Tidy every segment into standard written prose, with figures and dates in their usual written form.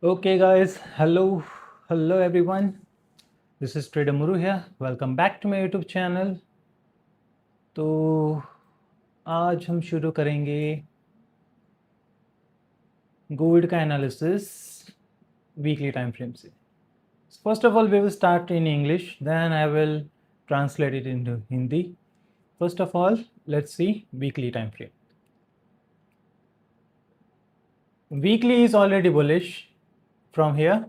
Okay guys, hello everyone. This is Trader Muru here. Welcome back to my YouTube channel. तो आज हम शुरू करेंगे गोल्ड का एनालिसिस वीकली टाइम फ्रेम से. First of all, we will start in English, then I will translate it into Hindi. First of all, let's see weekly time frame. Weekly is already bullish from here.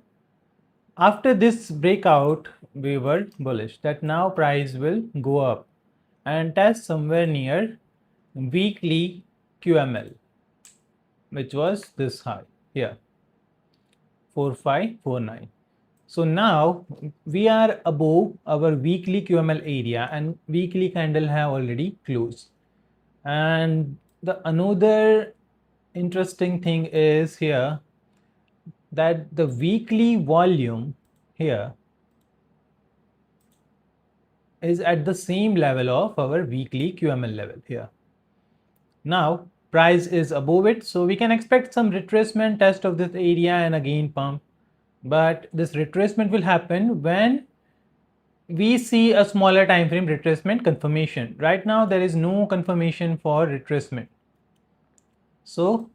After this breakout, we were bullish that now price will go up and test somewhere near weekly QML, which was this high here, 4549. So now we are above our weekly QML area and weekly candle have already closed. And the another interesting thing is here that the weekly volume here is at the same level of our weekly QML level here. Now price is above it, so we can expect some retracement test of this area and again pump, but this retracement will happen when we see a smaller time frame retracement confirmation. Right now there is no confirmation for retracement, so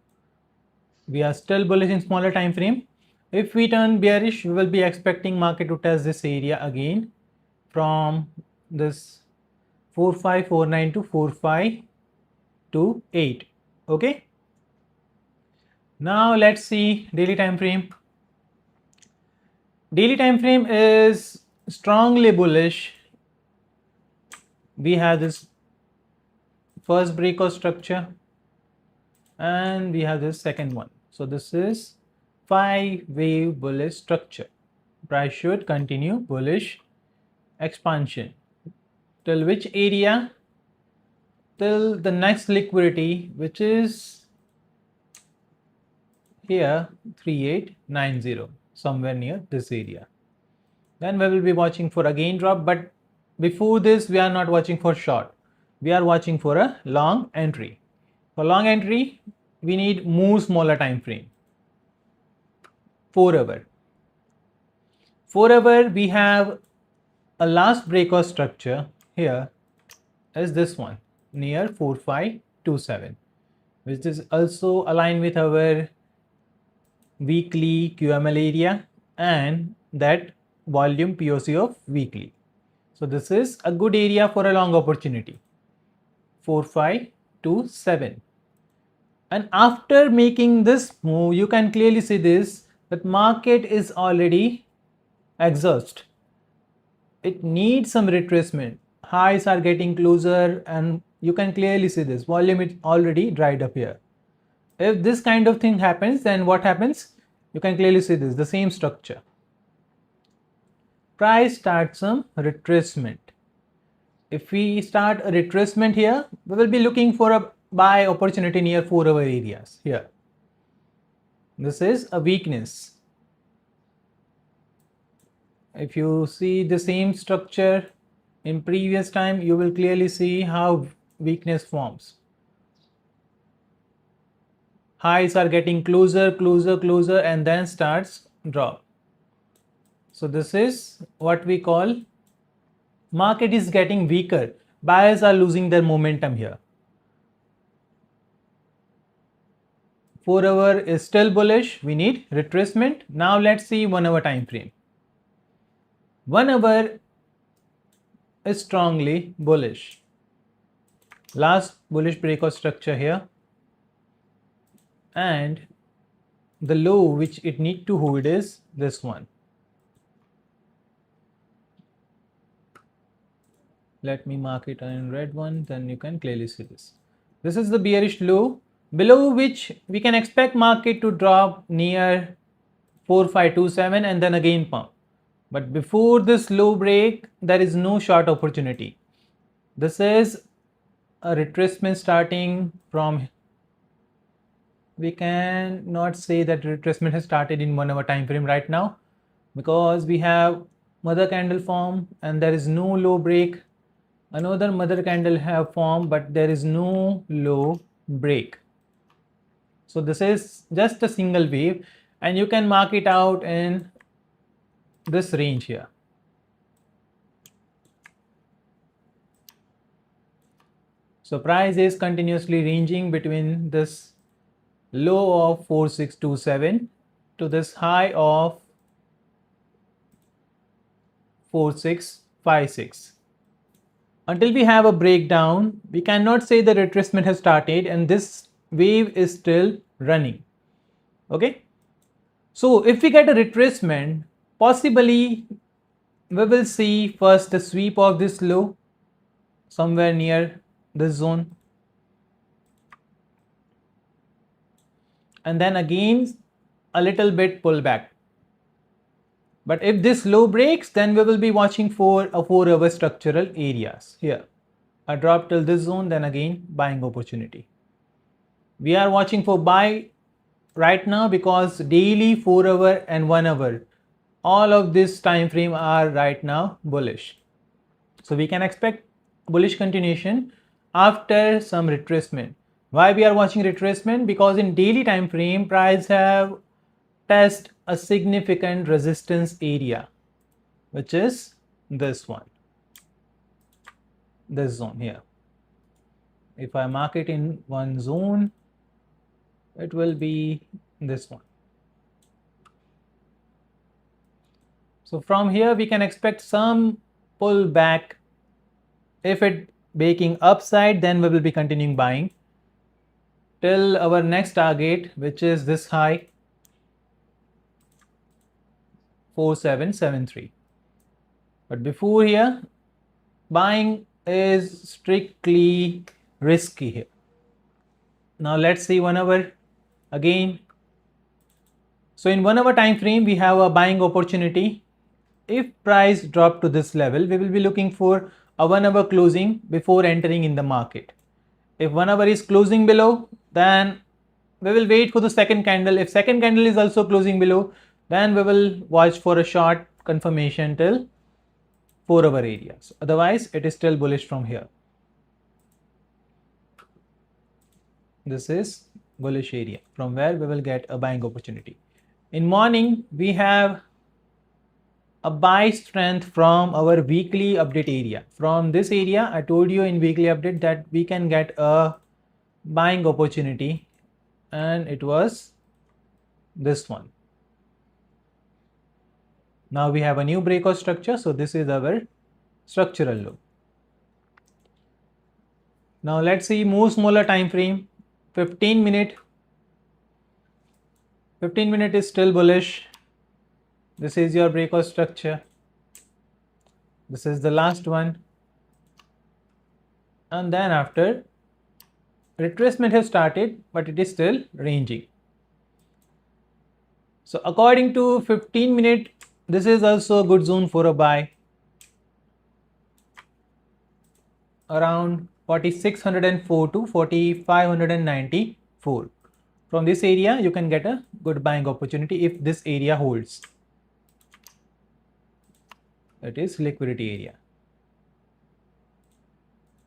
we are still bullish in smaller time frame. If we turn bearish, we will be expecting market to test this area again from this 4549 to 4528. Okay, now let's see daily time frame. Daily time frame is strongly bullish. We have this first breakout structure and we have this second one. So this is 5-wave bullish structure. Price should continue bullish expansion till which area? Till the next liquidity, which is here 3890, somewhere near this area. Then we will be watching for again drop, but before this we are not watching for short, we are watching for a long entry. For long entry we need more smaller time frame, 4 hour. 4 hour we have a last breakout structure here is this one near 4527, which is also aligned with our weekly QML area and that volume POC of weekly. So this is a good area for a long opportunity, 4527. And after making this move, you can clearly see this, that market is already exhausted. It needs some retracement. Highs are getting closer and you can clearly see this volume is already dried up here. If this kind of thing happens, then what happens? You can clearly see this, the same structure. Price starts some retracement. If we start a retracement here, we will be looking for a buy opportunity near 4 hour areas here. This is a weakness. If you see the same structure in previous time, you will clearly see how weakness forms. Highs are getting closer and then starts drop. So this is what we call market is getting weaker. Buyers are losing their momentum here. 4 hour is still bullish. We need retracement. Now let's see 1 hour time frame. 1 hour is strongly bullish. Last bullish breakout structure here, and the low which it need to hold is this one. Let me mark it in red one, then you can clearly see this. This is the bearish low, below which we can expect market to drop near 4527 and then again pump. But before this low break, there is no short opportunity. This is a retracement starting from, we can not say that retracement has started in 1 hour time frame right now, because we have mother candle form and there is no low break. Another mother candle have formed, but there is no low break. So this is just a single wave. and you can mark it out in this range here. So price is continuously ranging between this low of 4627 to this high of 4656. Until we have a breakdown, we cannot say the retracement has started and this wave is still running. Okay. So if we get a retracement, possibly we will see first the sweep of this low somewhere near this zone, and then again a little bit pullback. But if this low breaks, then we will be watching for a 4-hour structural areas here. A drop till this zone, then again buying opportunity. We are watching for buy right now because daily, 4-hour and 1-hour, all of this time frame are right now bullish. So we can expect bullish continuation after some retracement. Why we are watching retracement? Because in daily time frame, price have test a significant resistance area, which is this one, this zone here. If I mark it in one zone, it will be this one. So from here we can expect some pullback. If it breaking upside, then we will be continuing buying till our next target, which is this high 4773. But before here, buying is strictly risky here. Now let's see 1 hour again. So in 1 hour time frame, we have a buying opportunity. If price drop to this level, we will be looking for a 1 hour closing before entering in the market. If 1 hour is closing below, then we will wait for the second candle. If second candle is also closing below, then we will watch for a short confirmation till 4-hour areas. Otherwise, it is still bullish from here. This is bullish area from where we will get a buying opportunity. In morning, we have a buy strength from our weekly update area. From this area, I told you in weekly update that we can get a buying opportunity, and it was this one. Now we have a new breakout structure, so this is our structural low. Now let's see more smaller time frame, 15 minute. 15 minute is still bullish. This is your breakout structure. This is the last one. And then after, retracement has started, but it is still ranging. So according to 15 minute, this is also a good zone for a buy. Around 4604 to 4594. From this area, you can get a good buying opportunity if this area holds. That is liquidity area.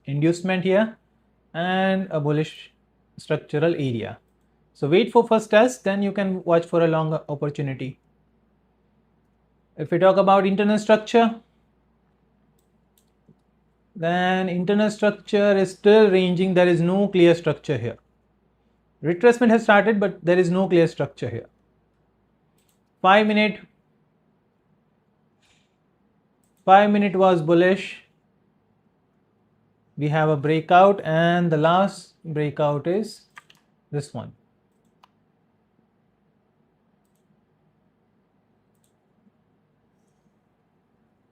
Inducement here and a bullish structural area. So wait for first test, then you can watch for a longer opportunity. If we talk about internal structure, then internal structure is still ranging. There is no clear structure here. Retracement has started, but there is no clear structure here. 5 minute was bullish. We have a breakout, and the last breakout is this one.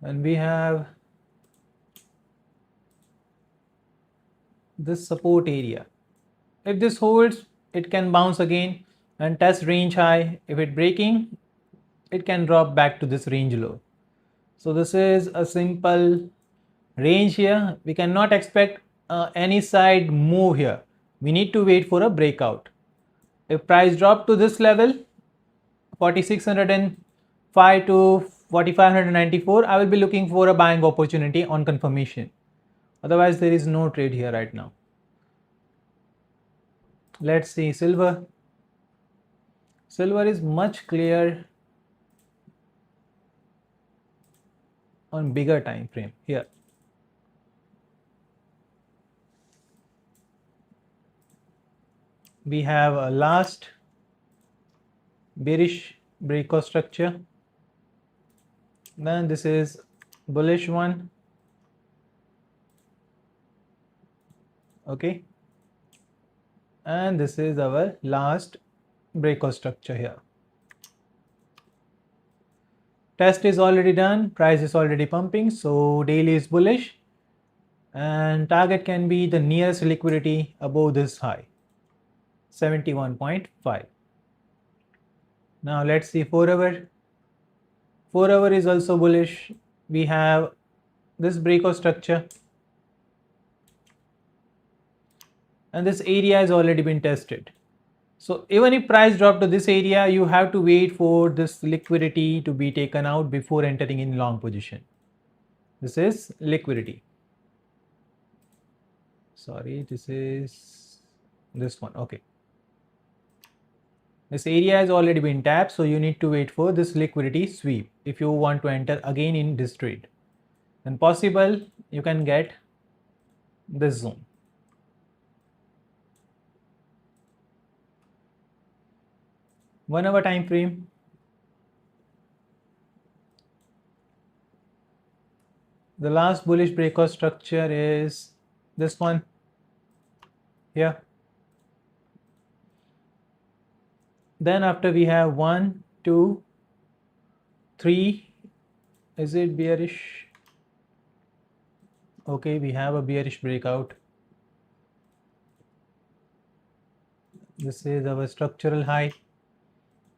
And we have this support area. If this holds, it can bounce again and test range high. If it breaking, it can drop back to this range low. So this is a simple range here. We cannot expect any side move here. We need to wait for a breakout. If price drop to this level, 4605 to 4594, I will be looking for a buying opportunity on confirmation. Otherwise, there is no trade here right now. Let's see silver. Silver is much clearer on bigger time frame here. We have a last bearish breakout structure, then this is bullish one, okay, and this is our last breakout structure here. Test is already done, price is already pumping, so daily is bullish and target can be the nearest liquidity above this high, 71.5. Now let's see 4 hour. 4 hour is also bullish. We have this breakout structure and this area has already been tested. So even if price drop to this area, you have to wait for this liquidity to be taken out before entering in long position. This is liquidity. Sorry, this is this one. Okay. This area has already been tapped, so you need to wait for this liquidity sweep if you want to enter again in this trade. Then possible you can get this zone. One hour time frame. The last bullish breakout structure is this one here. Then after we have 1, 2, 3. Is it bearish? Okay, we have a bearish breakout. This is our structural high,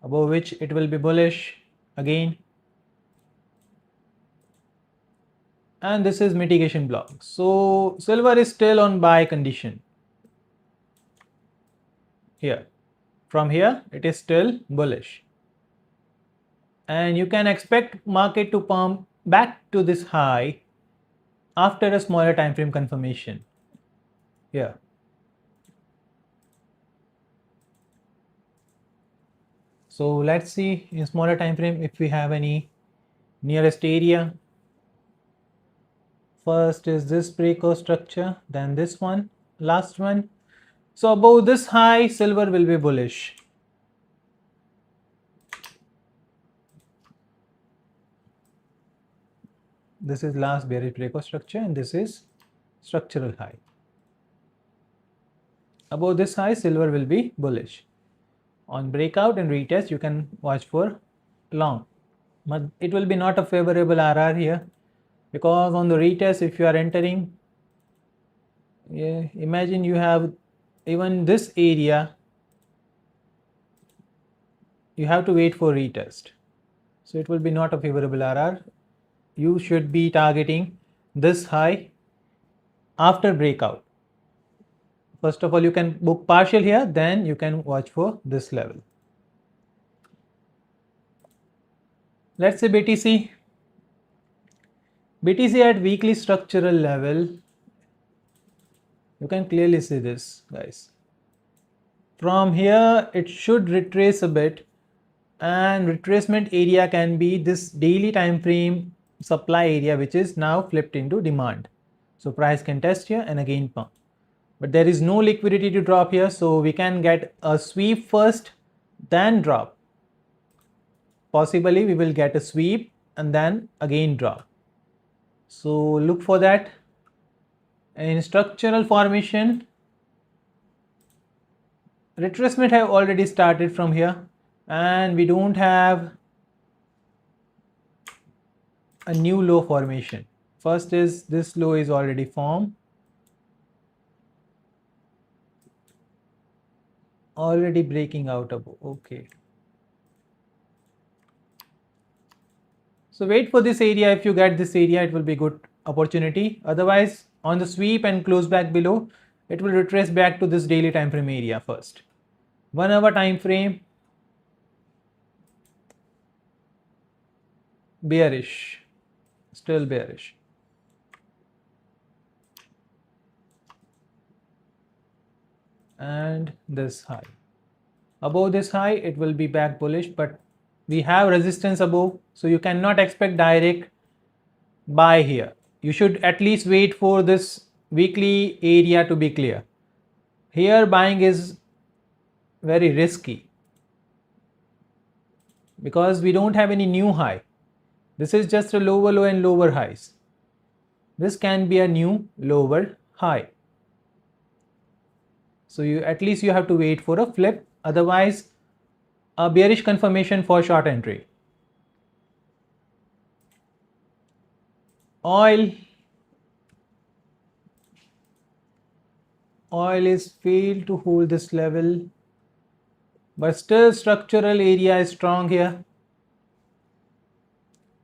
above which it will be bullish again. And this is mitigation block. So silver is still on buy condition here. From here it is still bullish. And you can expect market to pump back to this high after a smaller time frame confirmation here. So let's see in smaller time frame if we have any nearest area. First is this breakout structure, then this one, last one. So above this high, silver will be bullish. This is last bearish breakout structure and this is structural high. Above this high, silver will be bullish. On breakout and retest, you can watch for long. But it will be not a favorable RR here, because on the retest, if you are entering, imagine you have even this area, you have to wait for retest. So it will be not a favorable RR. You should be targeting this high after breakout. First of all, you can book partial here, then you can watch for this level. Let's say BTC. BTC at weekly structural level, you can clearly see this, guys. From here, it should retrace a bit, and retracement area can be this daily time frame supply area, which is now flipped into demand. So price can test here and again pump. But there is no liquidity to drop here, so we can get a sweep first, then drop. Possibly we will get a sweep and then again drop. So look for that. In structural formation, retracement have already started from here, and we don't have a new low formation. First is this low is already formed. Already breaking out above. Okay. So wait for this area. If you get this area, it will be good opportunity. Otherwise, on the sweep and close back below, it will retrace back to this daily time frame area first. 1 hour time frame, bearish, still bearish. And this high. above this high, it will be back bullish, but we have resistance above, so you cannot expect direct buy here. You should at least wait for this weekly area to be clear. Here buying is very risky because we don't have any new high. This is just a lower low and lower highs. This can be a new lower high. So at least you have to wait for a flip, otherwise a bearish confirmation for short entry. Oil is failed to hold this level, but still structural area is strong here.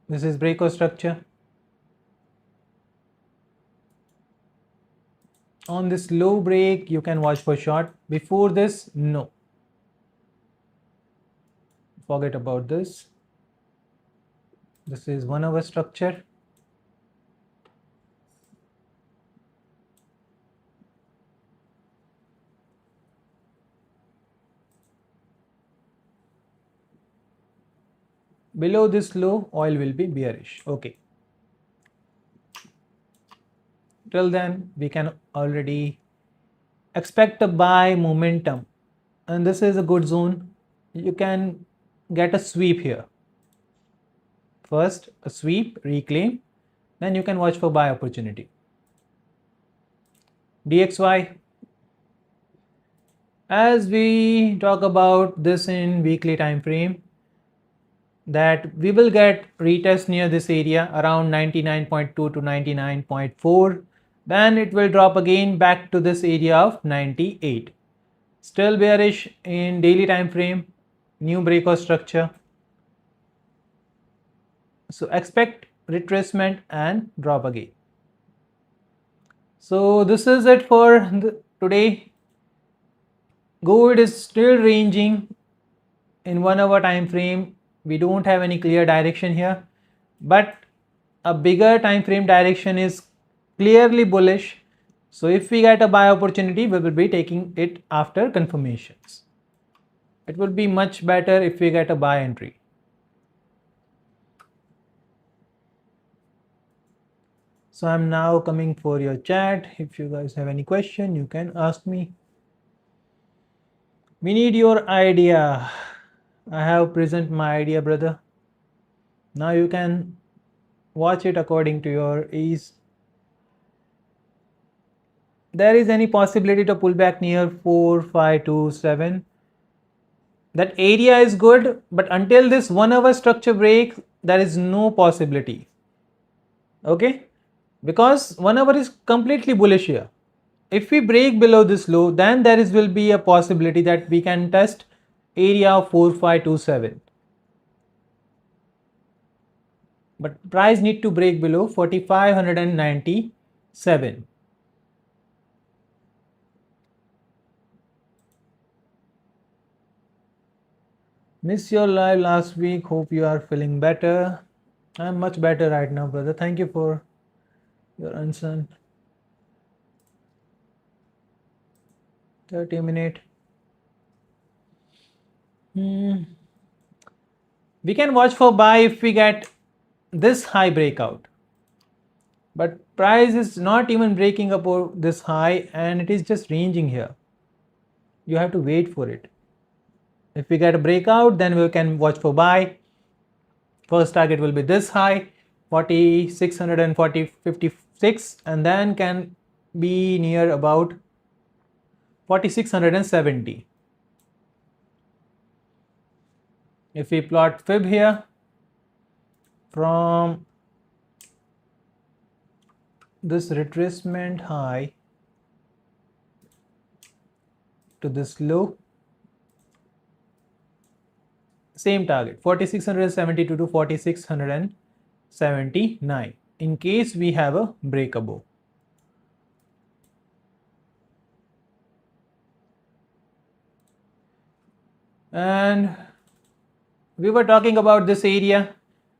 This is breakout structure. On this low break, you can watch for short. Before this, no. Forget about this. This is 1 hour structure. Below this low, oil will be bearish. Okay. Till then, we can already expect a buy momentum, and this is a good zone. You can get a sweep here. First, a sweep, reclaim, then you can watch for buy opportunity. DXY. As we talk about this in weekly time frame, that we will get retest near this area around 99.2 to 99.4, then it will drop again back to this area of 98. Still bearish in daily time frame, new breakout structure. So expect retracement and drop again. So this is it for today. Gold is still ranging in 1 hour time frame. We don't have any clear direction here, but a bigger time frame direction is clearly bullish. So if we get a buy opportunity, we will be taking it after confirmations. It will be much better if we get a buy entry. So I'm now coming for your chat. If you guys have any question, you can ask me. We need your idea. I have present my idea, brother. Now you can watch it according to your ease. There is any possibility to pull back near 4527. That area is good, but until this 1 hour structure break, there is no possibility. Okay, because 1 hour is completely bullish here. If we break below this low, then there will be a possibility that we can test area of 4527. But price need to break below 4597. Miss your live last week. Hope you are feeling better. I'm much better right now, brother. Thank you for your answer. 30 minutes. We can watch for buy if we get this high breakout. But price is not even breaking above this high, and it is just ranging here. You have to wait for it. If we get a breakout, then we can watch for buy. First target will be this high, 4656, and then can be near about 4670. If we plot fib here from this retracement high to this low, same target 4672 to 4679 in case we have a break above. And we were talking about this area,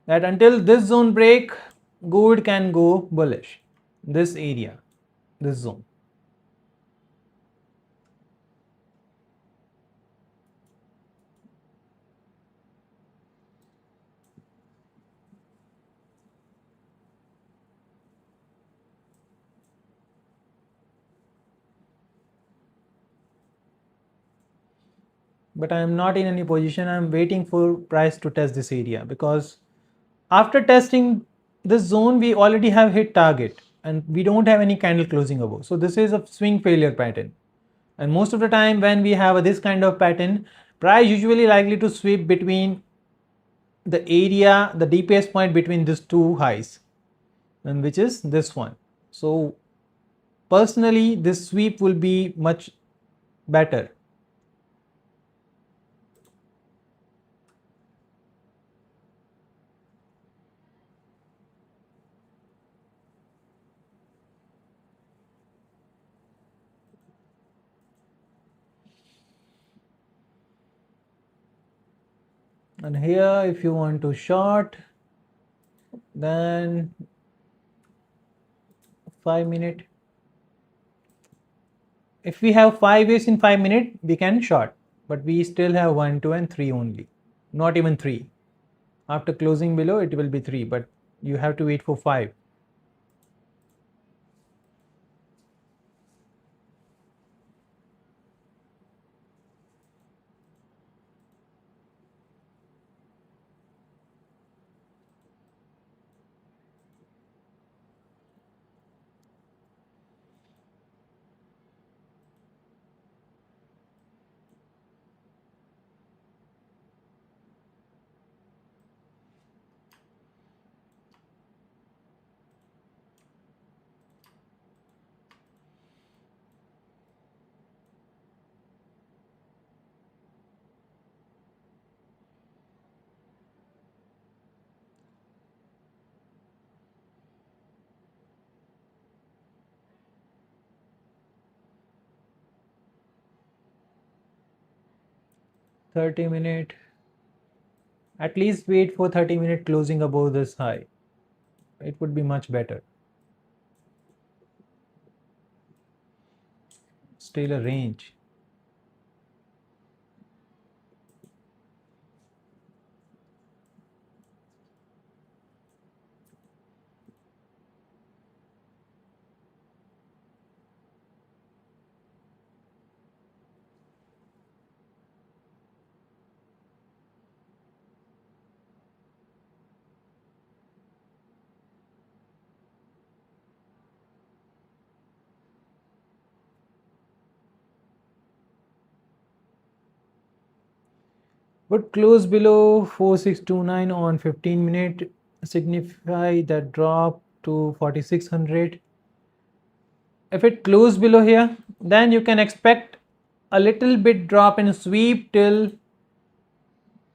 that until this zone break, gold can go bullish. This area, this zone. but I am not in any position. I am waiting for price to test this area, because after testing this zone we already have hit target and we don't have any candle closing above. So this is a swing failure pattern, and most of the time when we have this kind of pattern, price usually likely to sweep between the area, the deepest point between these two highs, and which is this one. So personally this sweep will be much better. And here if you want to short, then 5 minute, if we have 5 ways in 5 minutes we can short, but we still have 1, 2 and 3 only, not even 3. After closing below it will be 3, but you have to wait for 5. .30 minute, at least wait for 30-minute closing above this high, it would be much better. Still a range. Would close below 4629 on 15-minute signify that drop to 4600? If it close below here, then you can expect a little bit drop in sweep till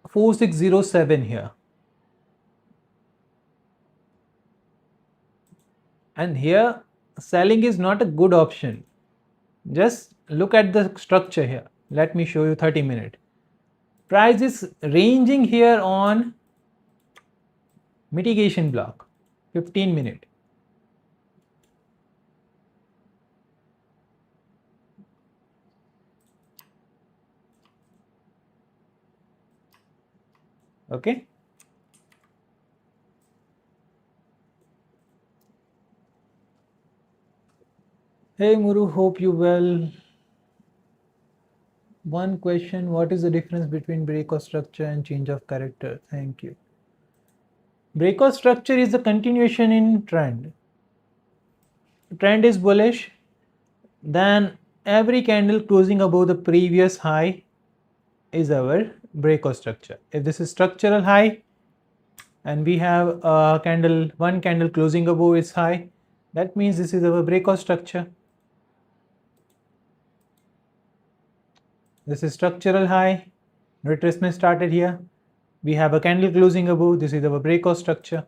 4607 here. And here selling is not a good option. Just look at the structure here. Let me show you 30-minute. Price is ranging here on mitigation block, 15-minute. Okay. Hey Muru, hope you well. One question, what is the difference between breakout structure and change of character? Thank you. Breakout structure is a continuation in trend. Trend is bullish, then every candle closing above the previous high is our breakout structure. If this is structural high and we have a candle, one candle closing above its high, that means this is our breakout structure. This is structural high, retracement started here, we have a candle closing above, this is our breakout structure.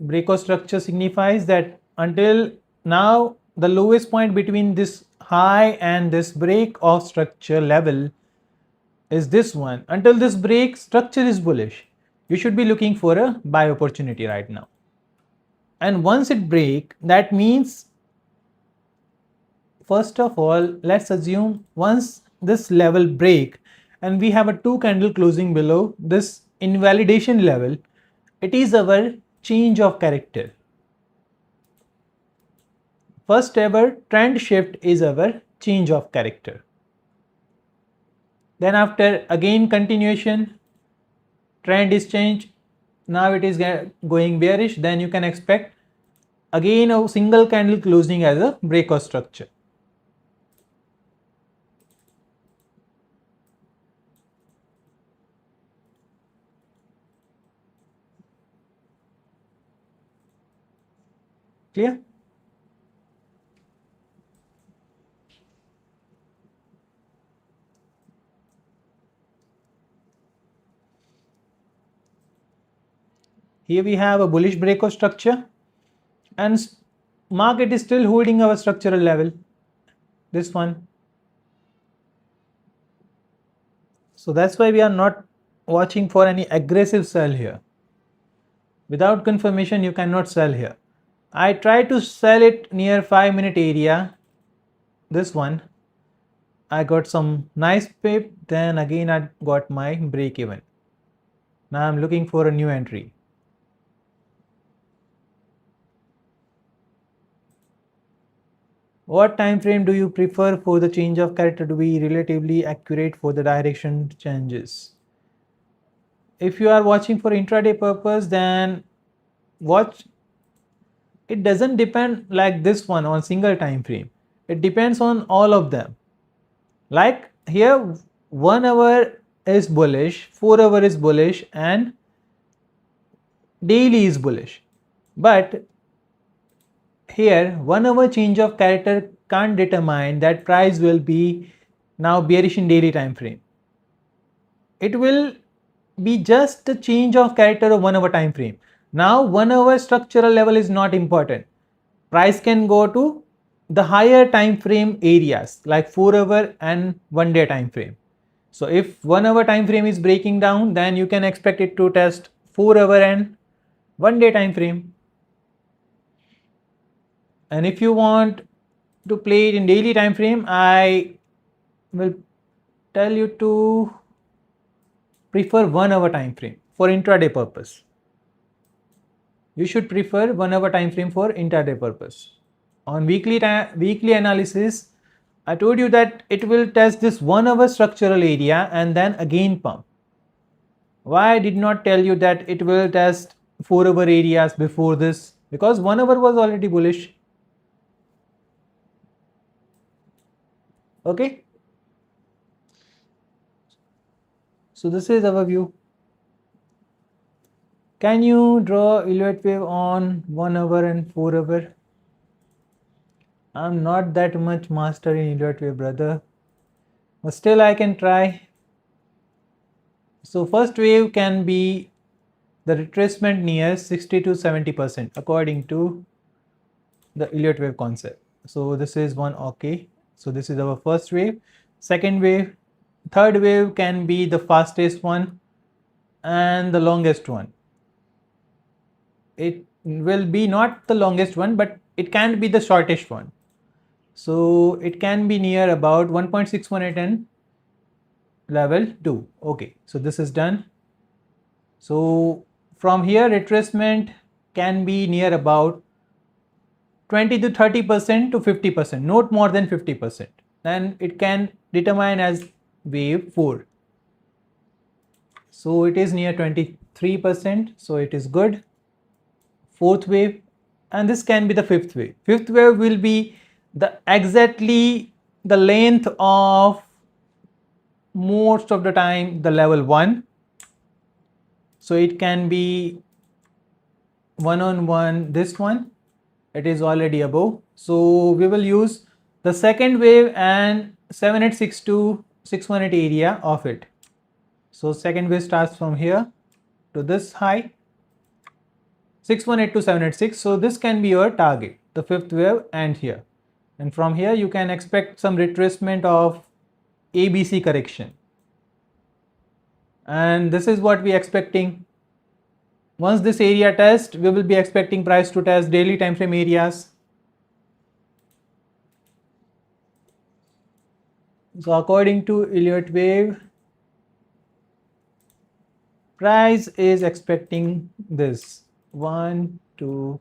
Breakout structure signifies that until now the lowest point between this high and this break of structure level is this one. Until this break, structure is bullish. You should be looking for a buy opportunity right now. And once it break, that means, first of all, let's assume once this level break and we have a 2 candle closing below this invalidation level, it is our change of character. first ever trend shift is our change of character. Then after again continuation, trend is changed, now it is going bearish, then you can expect again a single candle closing as a breakout structure. Clear? Here we have a bullish breakout structure and market is still holding our structural level, this one. So that's why we are not watching for any aggressive sell here. Without confirmation you cannot sell here. I try to sell it near 5-minute area, this one. I got some nice pip, then again I got my break even. Now I'm looking for a new entry. What time frame do you prefer for the change of character to be relatively accurate for the direction changes? If you are watching for intraday purpose, then watch. It doesn't depend like this one on single time frame. It depends on all of them. Like here 1 hour is bullish, 4 hour is bullish and daily is bullish. But here 1 hour change of character can't determine that price will be now bearish in daily time frame. It will be just a change of character of 1 hour time frame. Now 1 hour structural level is not important. Price can go to the higher time frame areas like 4 hour and 1 day time frame. So if 1 hour time frame is breaking down, then you can expect it to test 4 hour and 1 day time frame. And if you want to play it in daily time frame, I will tell you to prefer 1 hour time frame for intraday purpose. You should prefer 1 hour time frame for intraday purpose. On weekly analysis, I told you that it will test this 1 hour structural area and then again pump. Why I did not tell you that it will test 4 hour areas before this? Because 1 hour was already bullish. Okay. So this is our view. Can you draw Elliott wave on 1 hour and 4 hour? I'm not that much master in Elliott wave, brother. But still I can try. So first wave can be the retracement near 60 to 70% according to the Elliott wave concept. So this is one, okay. So this is our first wave. Second wave, third wave can be the fastest one and the longest one. It will be not the longest one, but it can be the shortest one. So it can be near about 1.618 and level 2. Okay, so this is done. So from here retracement can be near about 20 to 30% to 50%, not more than 50%. Then it can determine as wave 4. So it is near 23%, so it is good. Fourth wave, and this can be the fifth wave. Fifth wave will be the exactly the length of most of the time the level 1. So it can be 1 on 1, this one, it is already above. So we will use the second wave and 7862 618 area of it. So second wave starts from here to this high, 618 to 786. So this can be your target, the fifth wave and here. And from here you can expect some retracement of ABC correction. And this is what we are expecting. Once this area test, we will be expecting price to test daily time frame areas. So according to Elliott wave, price is expecting this 1, 2,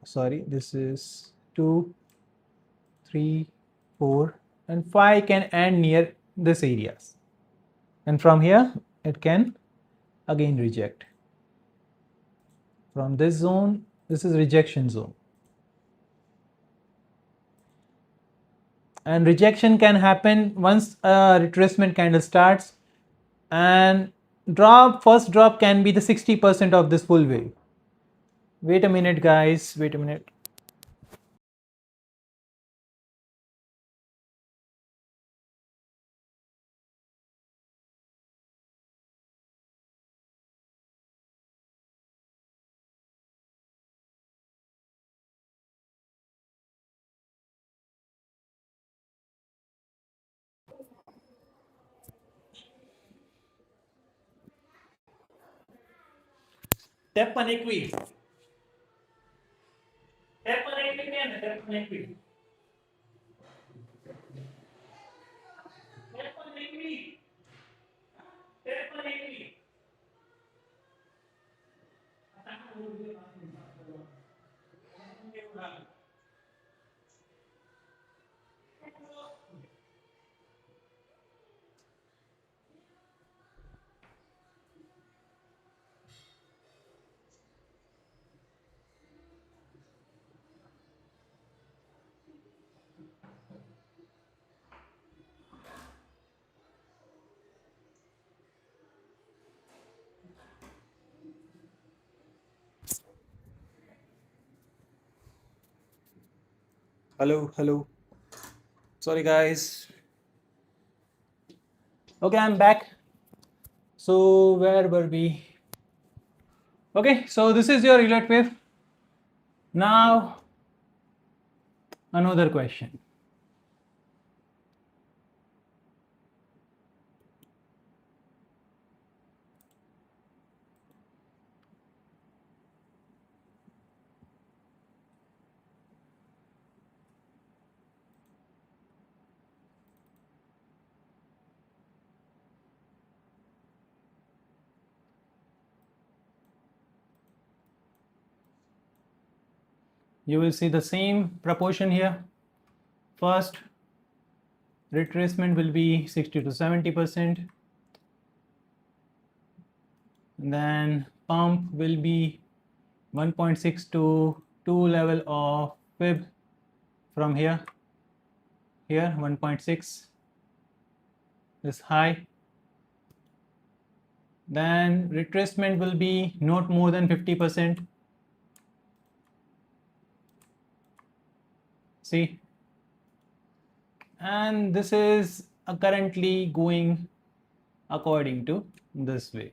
sorry, this is 2, 3, 4, and 5 can end near this areas, and from here it can again reject. From this zone, this is rejection zone, and rejection can happen once a retracement candle starts, and first drop can be the 60% of this full wave. Wait a minute guys, wait a minute. Tap on equity. Tap on equity and tap on equity. Tap on equity. Tap on equity. Hello. Sorry guys. Okay, I'm back. So where were we? Okay, so this is your relate wave. Now another question. You will see the same proportion here. First, retracement will be 60 to 70%. Then pump will be 1.6 to 2 level of fib from here 1.6 is high. Then retracement will be not more than 50%. See, and this is currently going according to this way,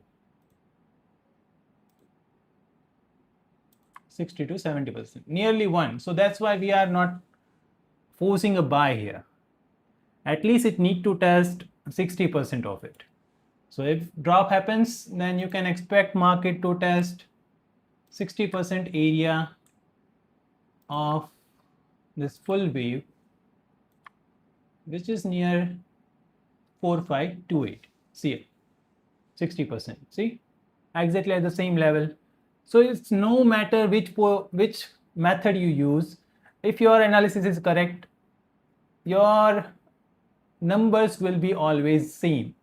60 to 70%, nearly 1. So that's why we are not forcing a buy here. At least it need to test 60% of it. So if drop happens, then you can expect market to test 60% area of this full wave, which is near 4528. See it, 60%. See, exactly at the same level. So it's no matter which method you use, if your analysis is correct, your numbers will be always same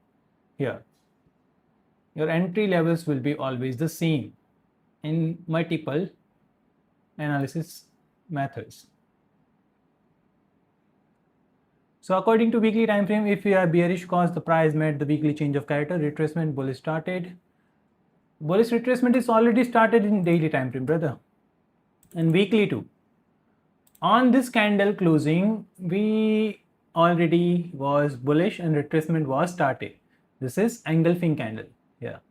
here. Your entry levels will be always the same in multiple analysis methods. So according to weekly time frame, if we are bearish cause the price met the weekly change of character, retracement bullish started. Bullish retracement is already started in daily time frame, brother, and weekly too. On this candle closing, we already was bullish and retracement was started. This is engulfing candle here.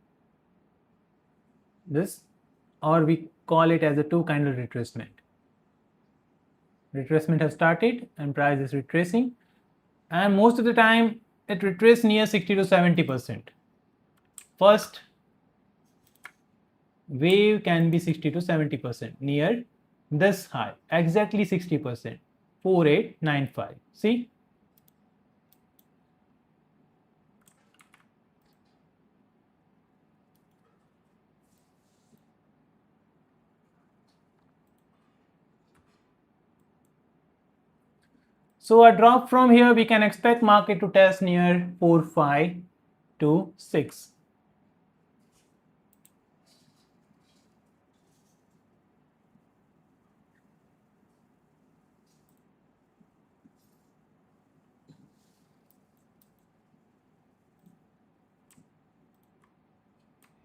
This, or we call it as a two candle retracement. Retracement has started and price is retracing, and most of the time it retraces near 60 to 70%. First wave can be 60 to 70% near this high, exactly 60%, 4895. See, So a drop from here, we can expect market to test near 4526.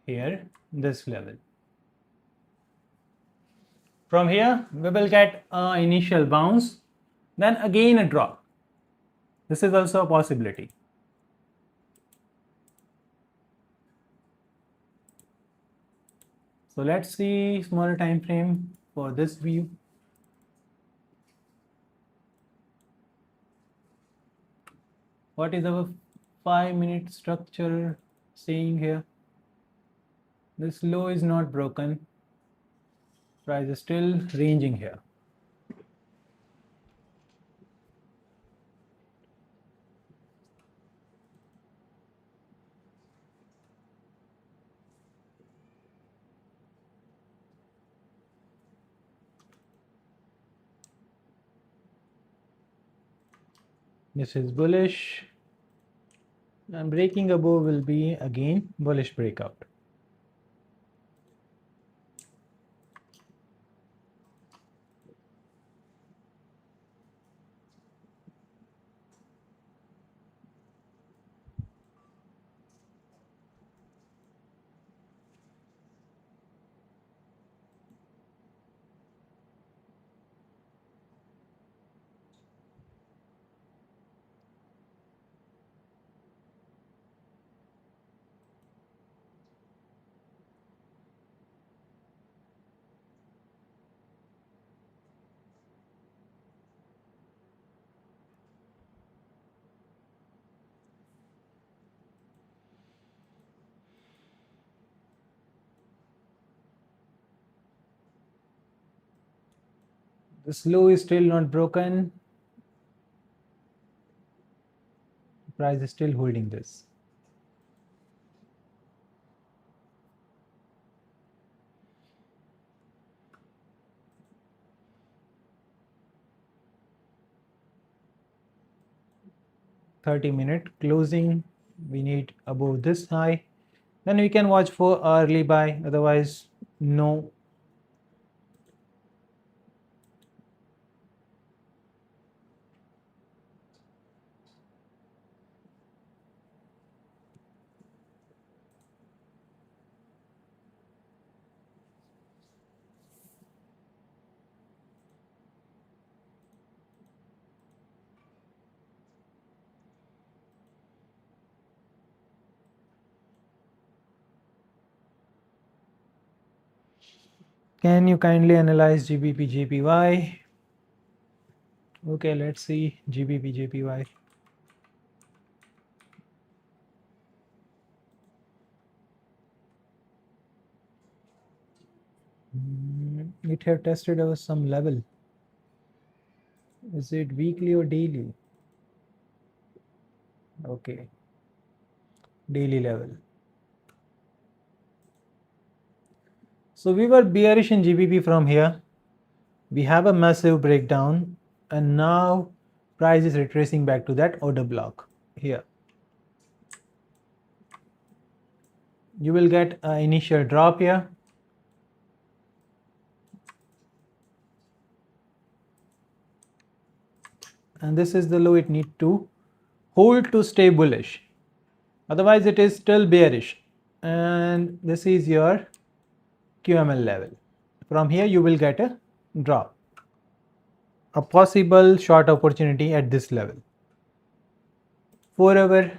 Here, this level. From here, we will get an initial bounce, then again a drop. This is also a possibility. So let's see smaller time frame for this view. What is our 5-minute structure saying here? This low is not broken. Price is still ranging here. This is bullish, and breaking above will be again bullish breakout. This low is still not broken. Price is still holding this. .30-minute closing, we need above this high. Then we can watch for early buy, otherwise no. Can you kindly analyze GBP JPY? Okay, let's see GBP JPY. It have tested over some level. Is it weekly or daily? Okay, daily level. So we were bearish in GBP from here. We have a massive breakdown, and now price is retracing back to that order block here. You will get an initial drop here. And this is the low it need to hold to stay bullish. Otherwise it is still bearish. And this is your QML level. From here you will get a drop. A possible short opportunity at this level. 4 hour.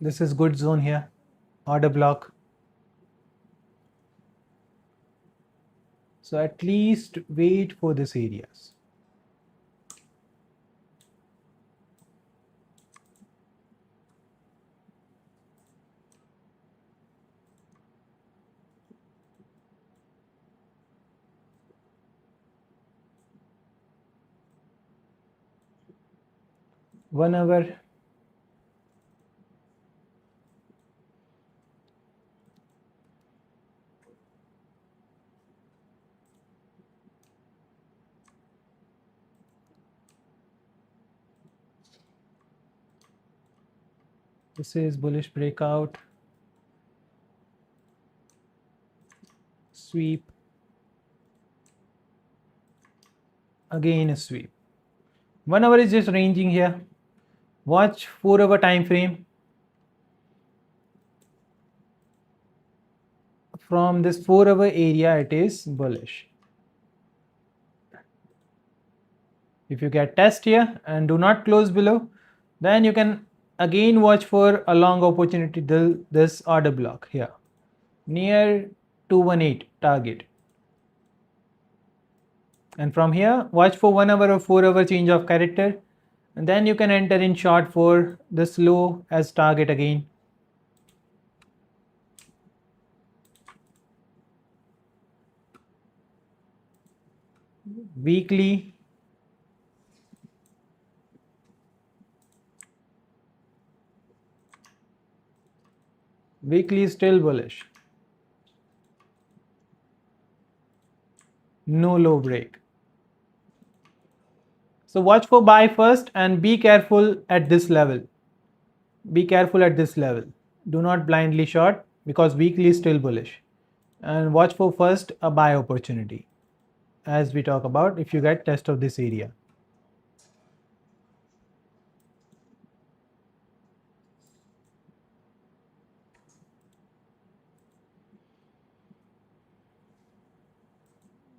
This is good zone here. Order block. So at least wait for this areas. One hour. This is bullish breakout, sweep, again a sweep. 1 hour is just ranging here. Watch 4 hour time frame. From this 4 hour area, it is bullish. If you get test here and do not close below, then you can again watch for a long opportunity till this order block here near 218 target. And from here, watch for 1 hour or 4 hour change of character, and then you can enter in short for this low as target again. Weekly, weekly is still bullish. No low break. So watch for buy first and be careful at this level. Be careful at this level. Do not blindly short because weekly is still bullish. And watch for first a buy opportunity, as we talk about if you get test of this area.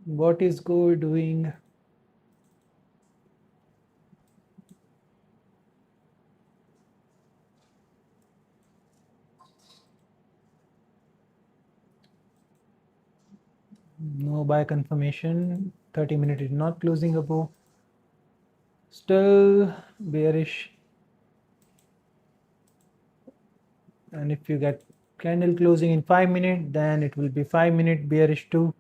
What is gold doing? No buy confirmation. 30-minute is not closing above. Still bearish. And if you get candle closing in 5 minutes, then it will be 5-minute bearish too.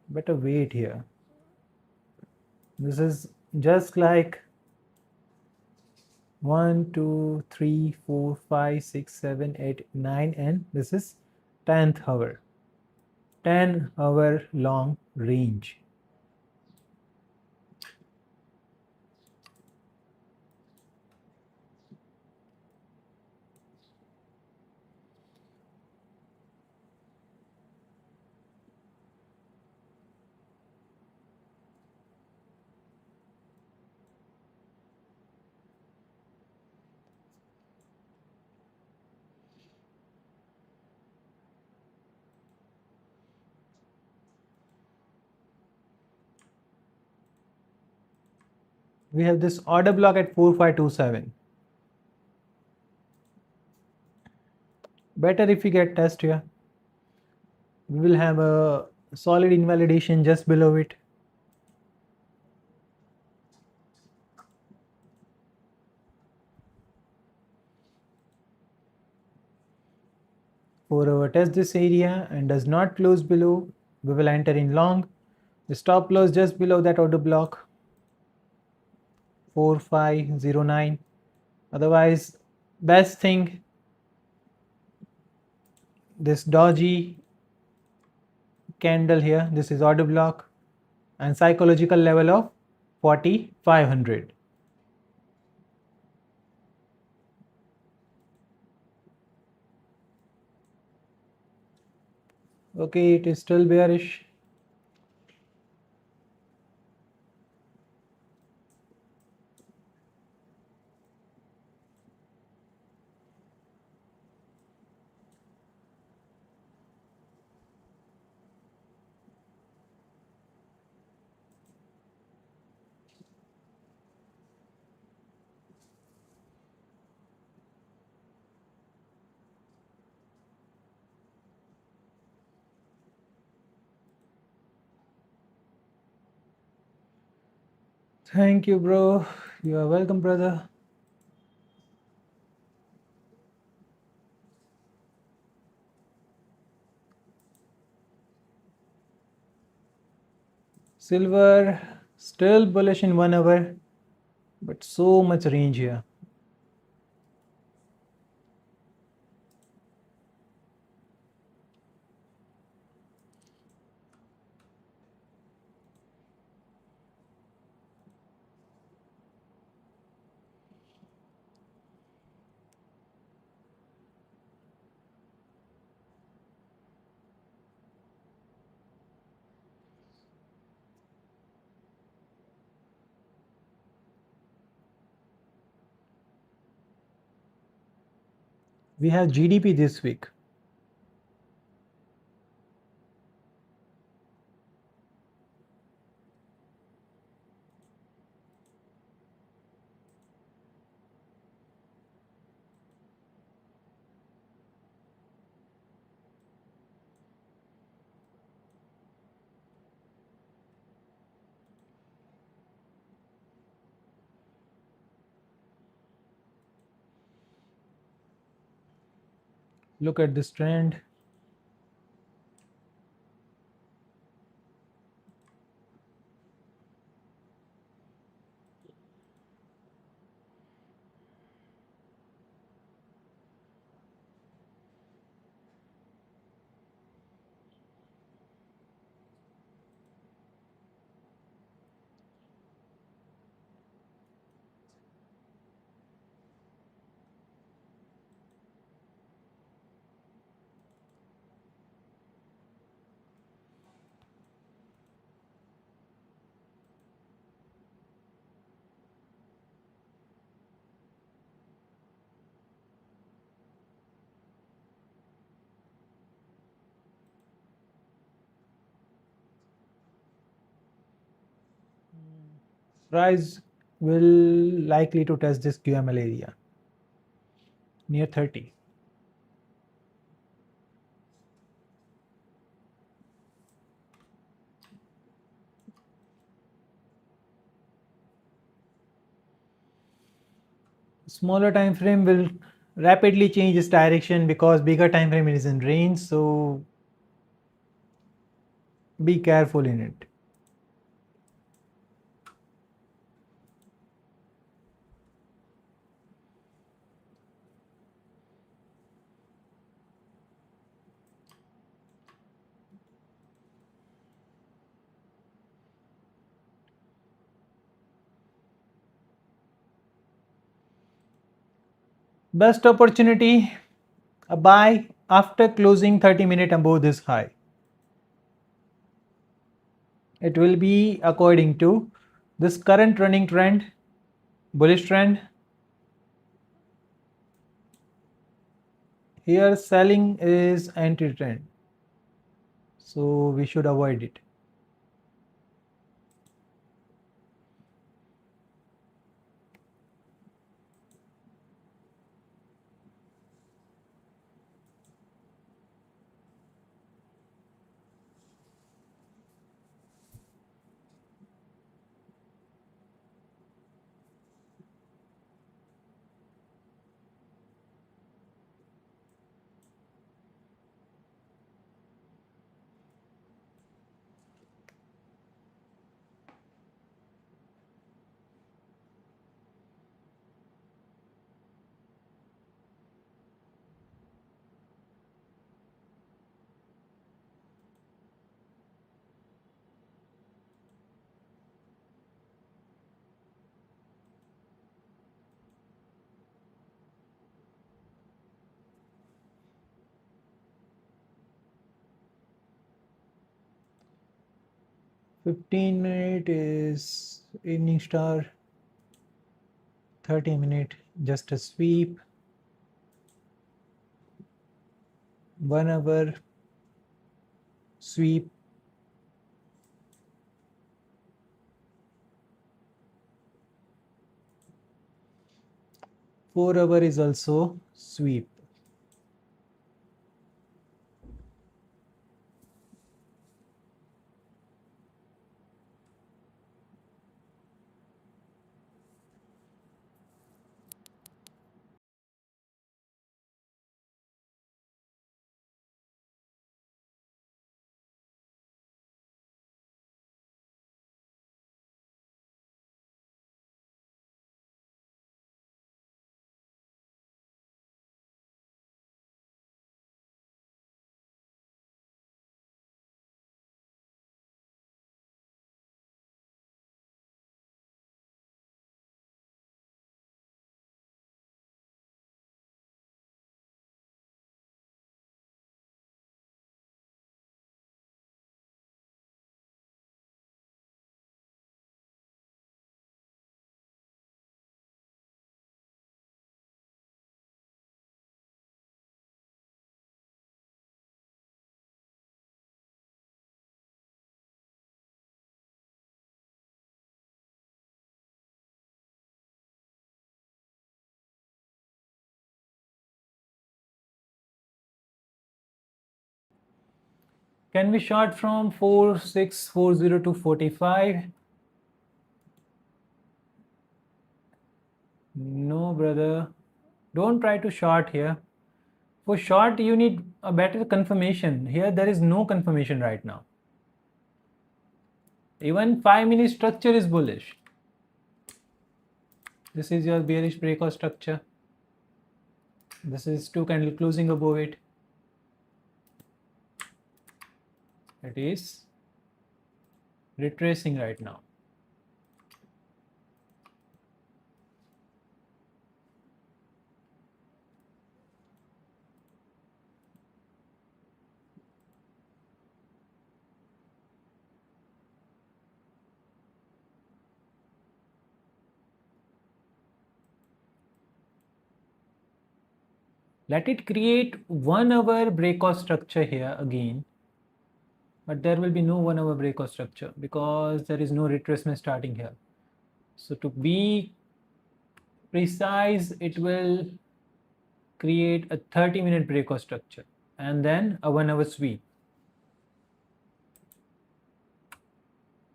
Better wait here. This is just like 1, 2, 3, 4, 5, 6, 7, 8, 9, and this is 10th hour. 10-hour long range. We have this order block at 4527. Better if we get test here. We will have a solid invalidation just below it. For test this area and does not close below, we will enter in long. The stop loss just below that order block 4509. Otherwise, best thing, this dodgy candle here, this is order block and psychological level of 4500. Okay, it is still bearish. Thank you, bro. You are welcome, brother. Silver still bullish in 1 hour, but so much range here. We have GDP this week. Look at this trend. Price will likely to test this QML area near 30. Smaller time frame will rapidly change its direction because bigger time frame is in range, so be careful in it. Best opportunity, a buy after closing 30-minute above this high. It will be according to this current running trend, bullish trend. Here selling is anti-trend, so we should avoid it. $15 is evening star, 30-minute just a sweep, 1 hour sweep, 4 hour is also sweep. Can we short from 4640 to 45? No, brother. Don't try to short here. For short, you need a better confirmation. Here, there is no confirmation right now. Even 5-minute structure is bullish. This is your bearish breakout structure. This is 2 candle closing above it. It is retracing right now. Let it create 1 hour breakout structure here again, but there will be no 1 hour breakout structure because there is no retracement starting here. So to be precise, it will create a 30-minute breakout structure and then a 1 hour sweep.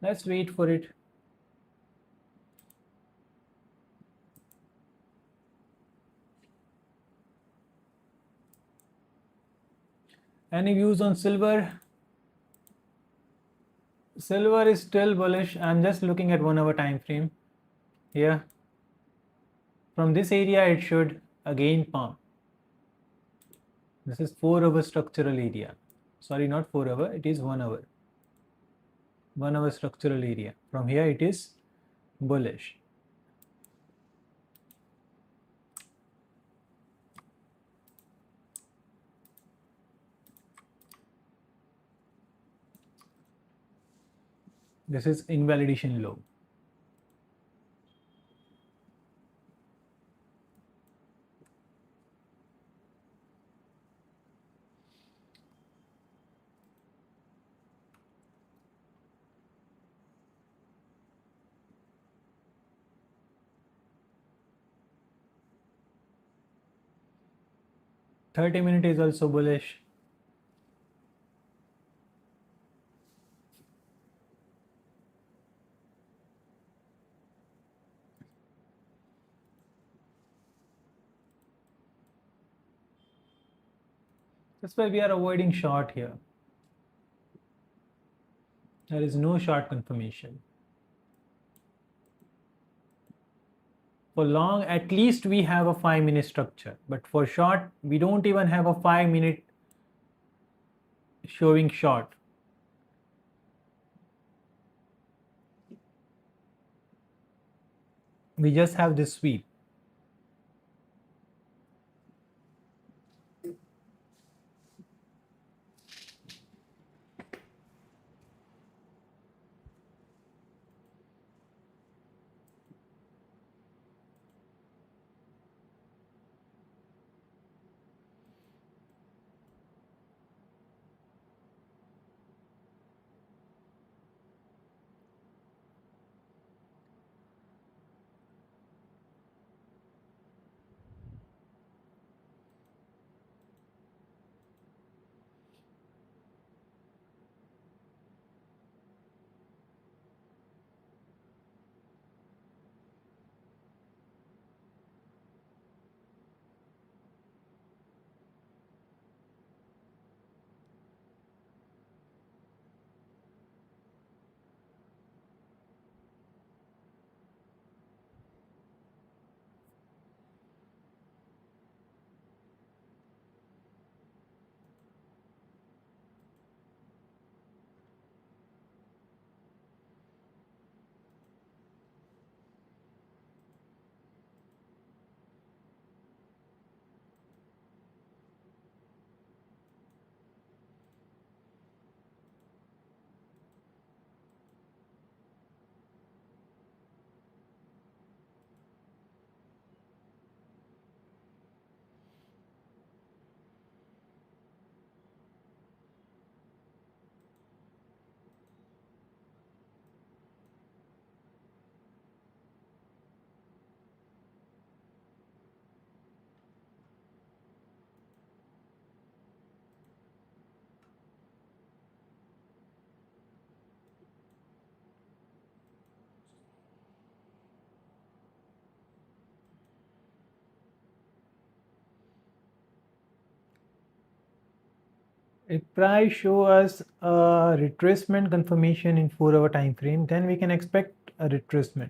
Let's wait for it. Any views on silver? Silver is still bullish. I'm just looking at 1 hour time frame here. From this area, it should again pump. This is 4 hour structural area. Sorry, not 4 hour, it is 1 hour. 1 hour structural area. From here, it is bullish. This is invalidation low. $30-minute is also bullish. That's why we are avoiding short here. There is no short confirmation. For long, at least we have a 5-minute structure, but for short, we don't even have a 5-minute showing short. We just have this sweep. If price show us a retracement confirmation in 4-hour time frame, then we can expect a retracement.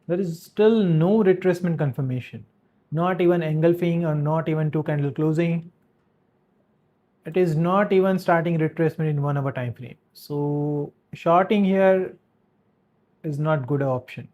There is still no retracement confirmation, not even engulfing or not even 2 candle closing. It is not even starting retracement in 1-hour time frame. So shorting here is not good option.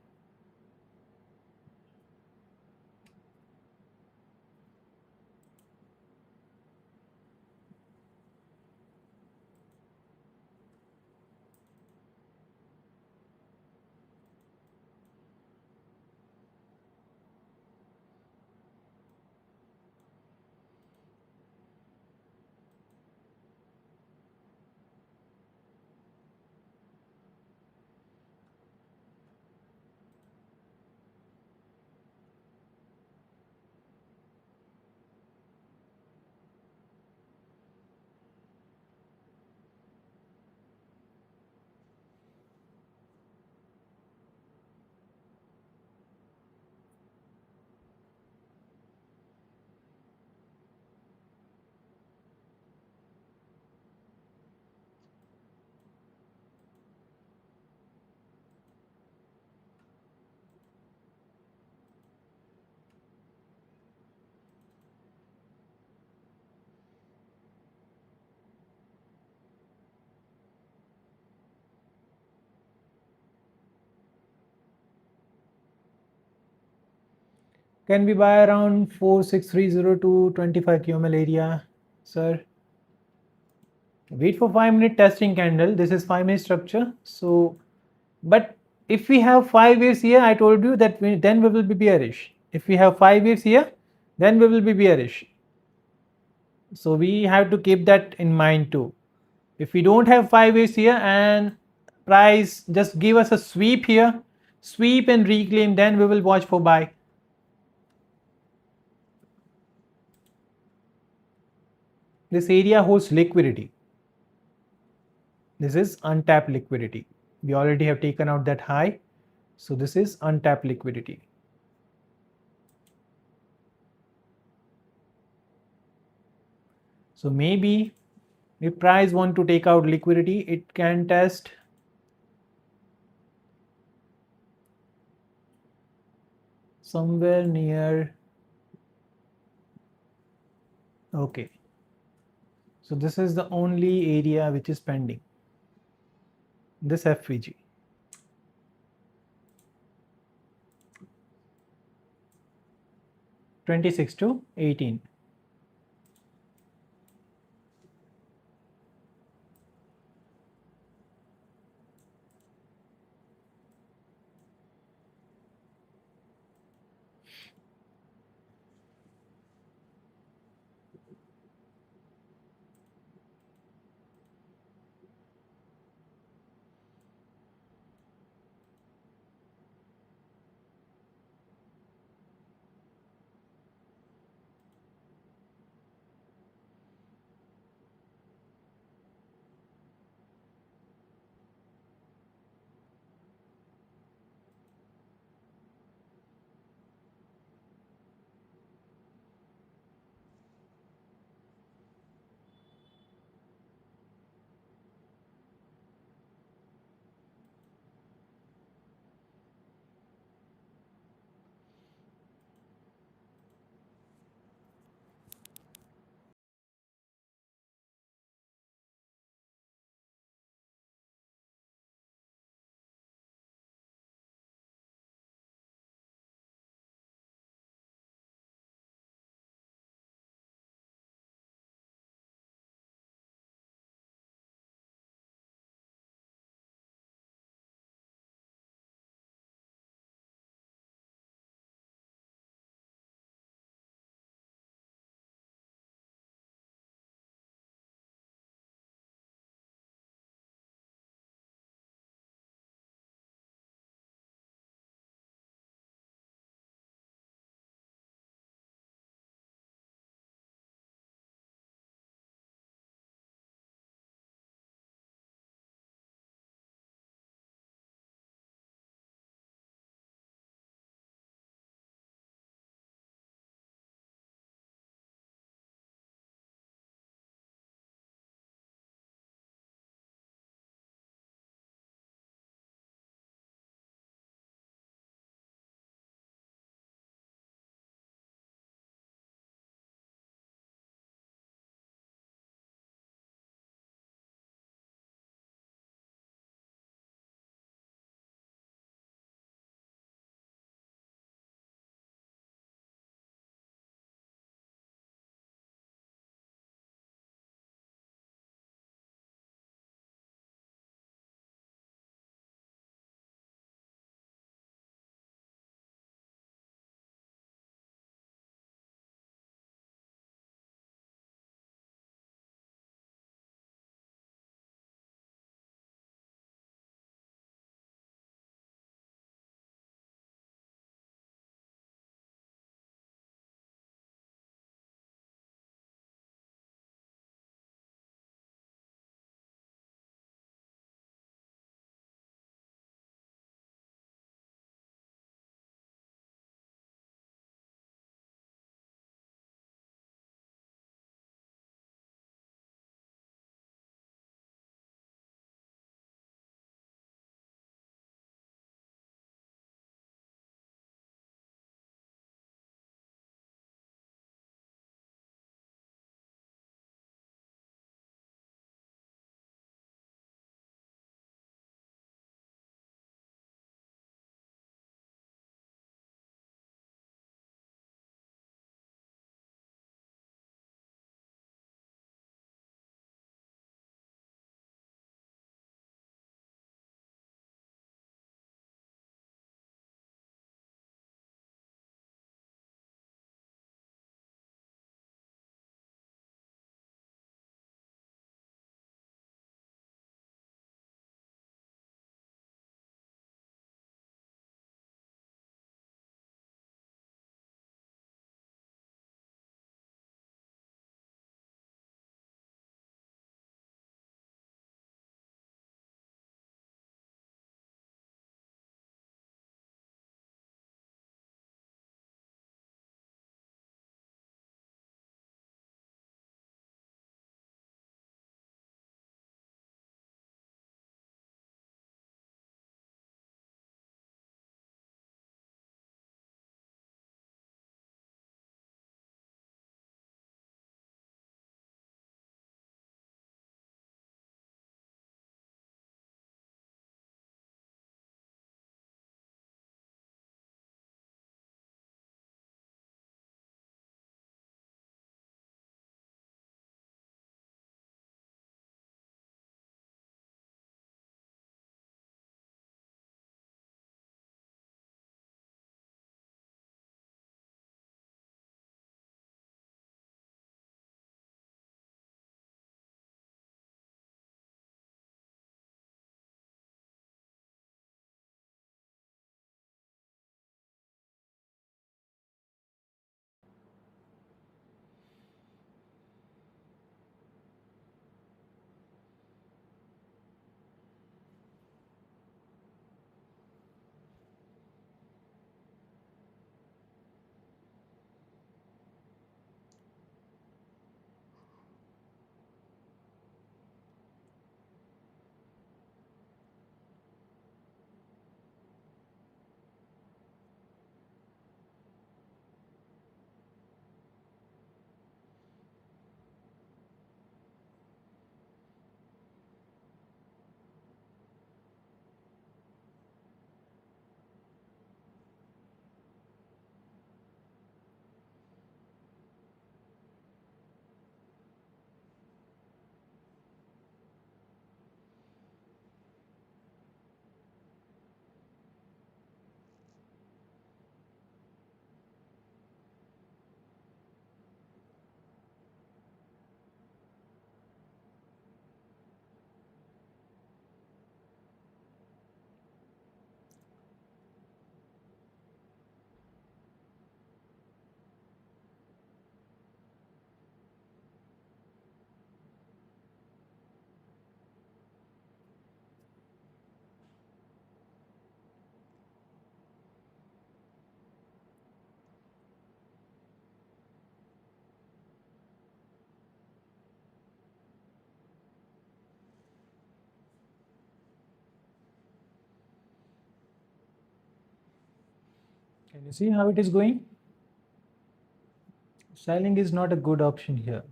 Can we buy around 4630 to 25 QML area, sir? Wait for 5-minute testing candle. This is 5-minute structure. So, but if we have 5 waves here, I told you that then we will be bearish. If we have 5 waves here, then we will be bearish. So we have to keep that in mind too. If we don't have 5 waves here and price just give us a sweep here, sweep and reclaim, then we will watch for buy. This area holds liquidity. This is untapped liquidity. We already have taken out that high. So this is untapped liquidity. So maybe if price want to take out liquidity, it can test somewhere near. Okay. So this is the only area which is pending. This FVG. 26 to 18. Can you see how it is going? Selling is not a good option here.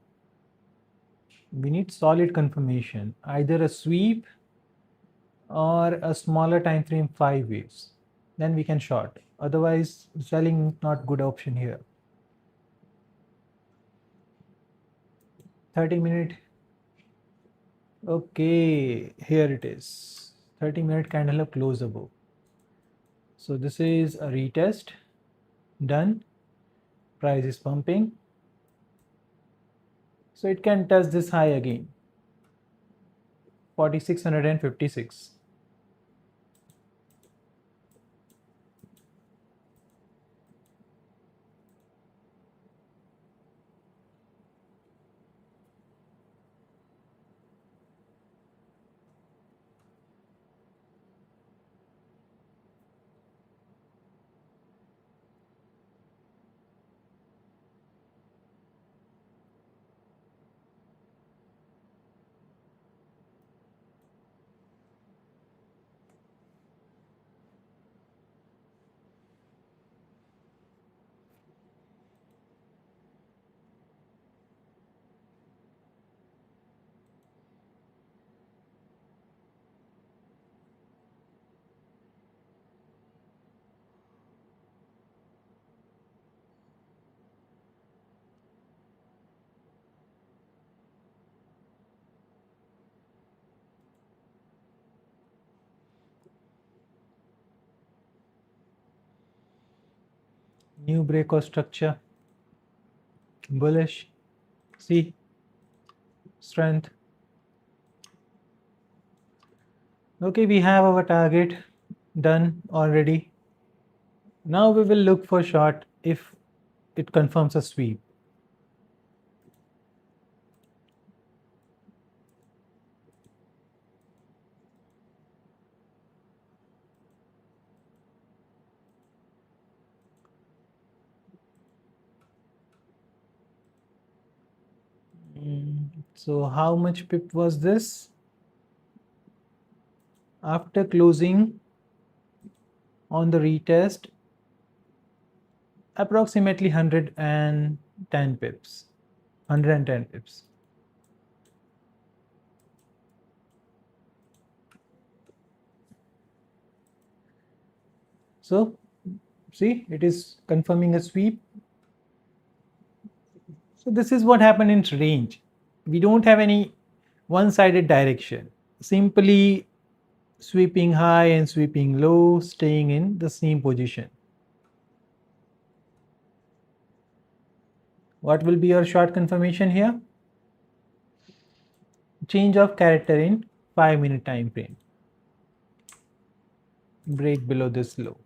We need solid confirmation, either a sweep or a smaller time frame 5 waves. Then we can short. Otherwise, selling not good option here. 30-minute. Okay, here it is. 30-minute candle up close above. So this is a retest. Done. Price is pumping. So it can test this high again. 4656. New breakout structure. Bullish. See, strength. Okay, we have our target done already. Now we will look for short if it confirms a sweep. So how much pip was this? After closing on the retest, approximately 110 pips. 110 pips. So see, it is confirming a sweep. So this is what happened in range. We don't have any one-sided direction. Simply sweeping high and sweeping low, staying in the same position. What will be your short confirmation here? Change of character in 5-minute time frame. Break below this low.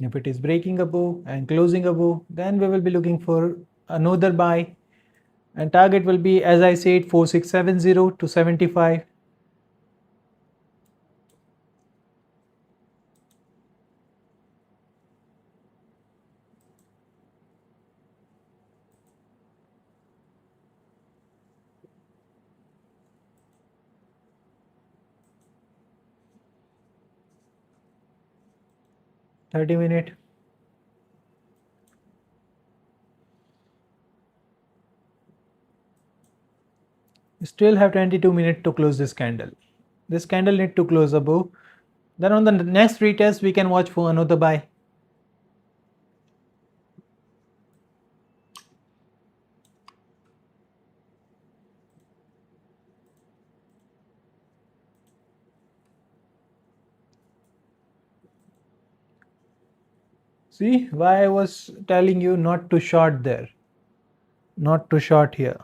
If it is breaking above and closing above, then we will be looking for another buy, and target will be, as I said, 4670 to 75. $30-minute. Still have 22 minutes to close this candle. This candle need to close above. Then on the next retest, we can watch for another buy. See why I was telling you not to short there, not to short here.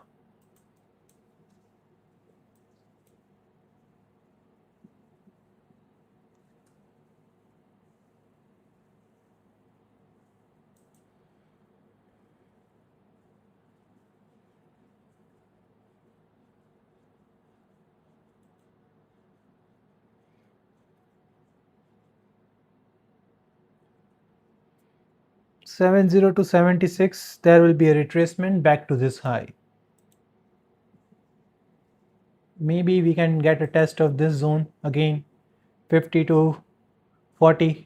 70 to 76, there will be a retracement back to this high. Maybe we can get a test of this zone again, 50 to 40.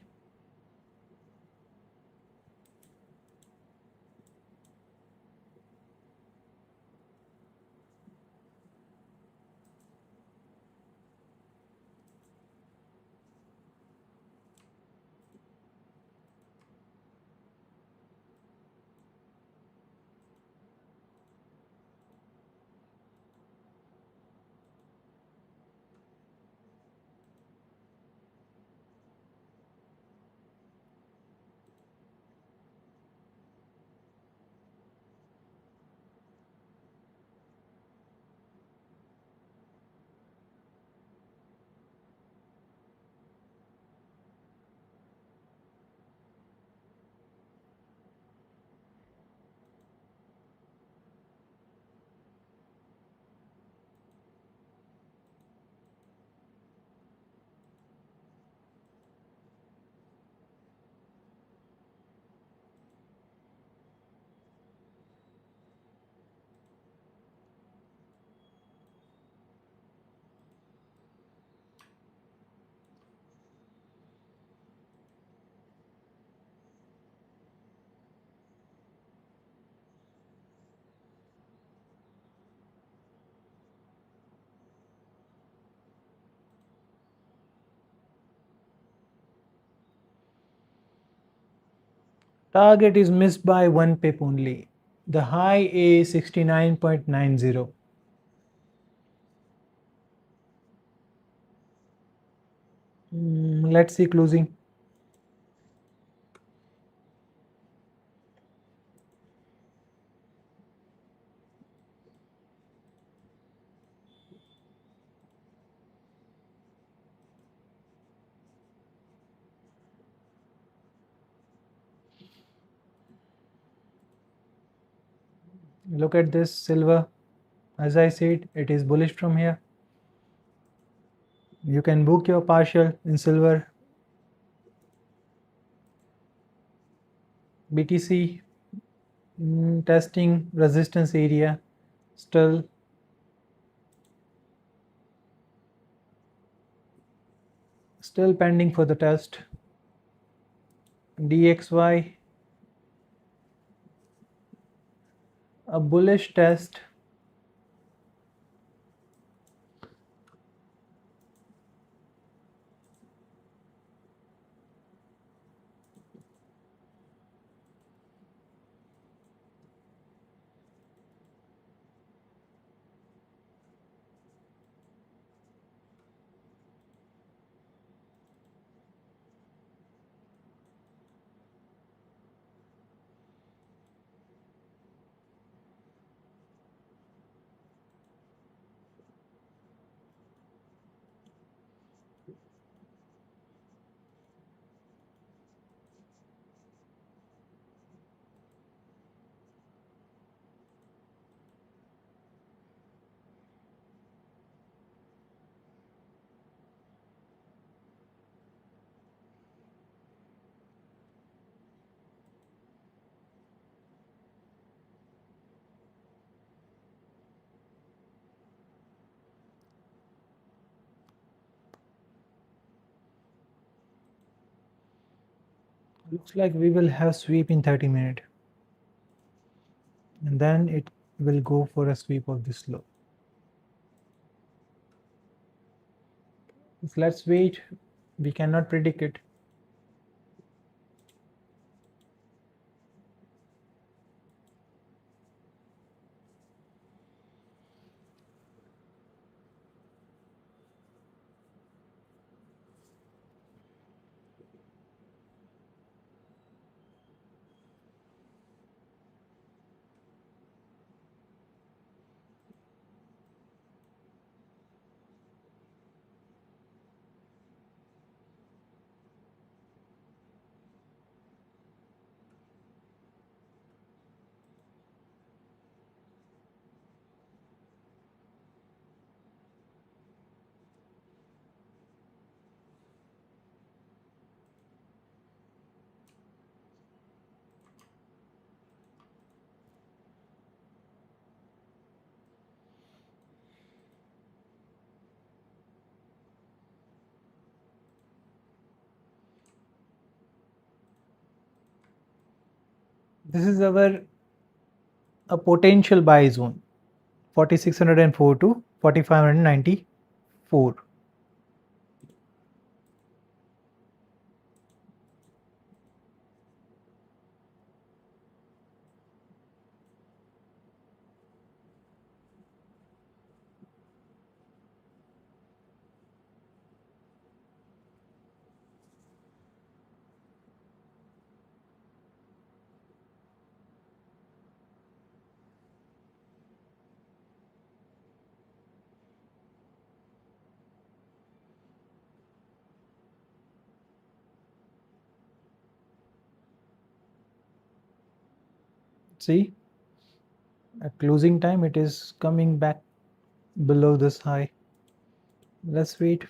Target is missed by 1 pip only. The high is 69.90. Let's see closing. Look at this silver. As I said, it is bullish from here. You can book your partial in silver. BTC testing resistance area, still pending for the test. DXY, a bullish test. Looks like we will have sweep in 30 minutes, and then it will go for a sweep of this low. Let's wait. We cannot predict it. This is a potential buy zone, 4604 to 4594. See, at closing time it is coming back below this high. Let's wait.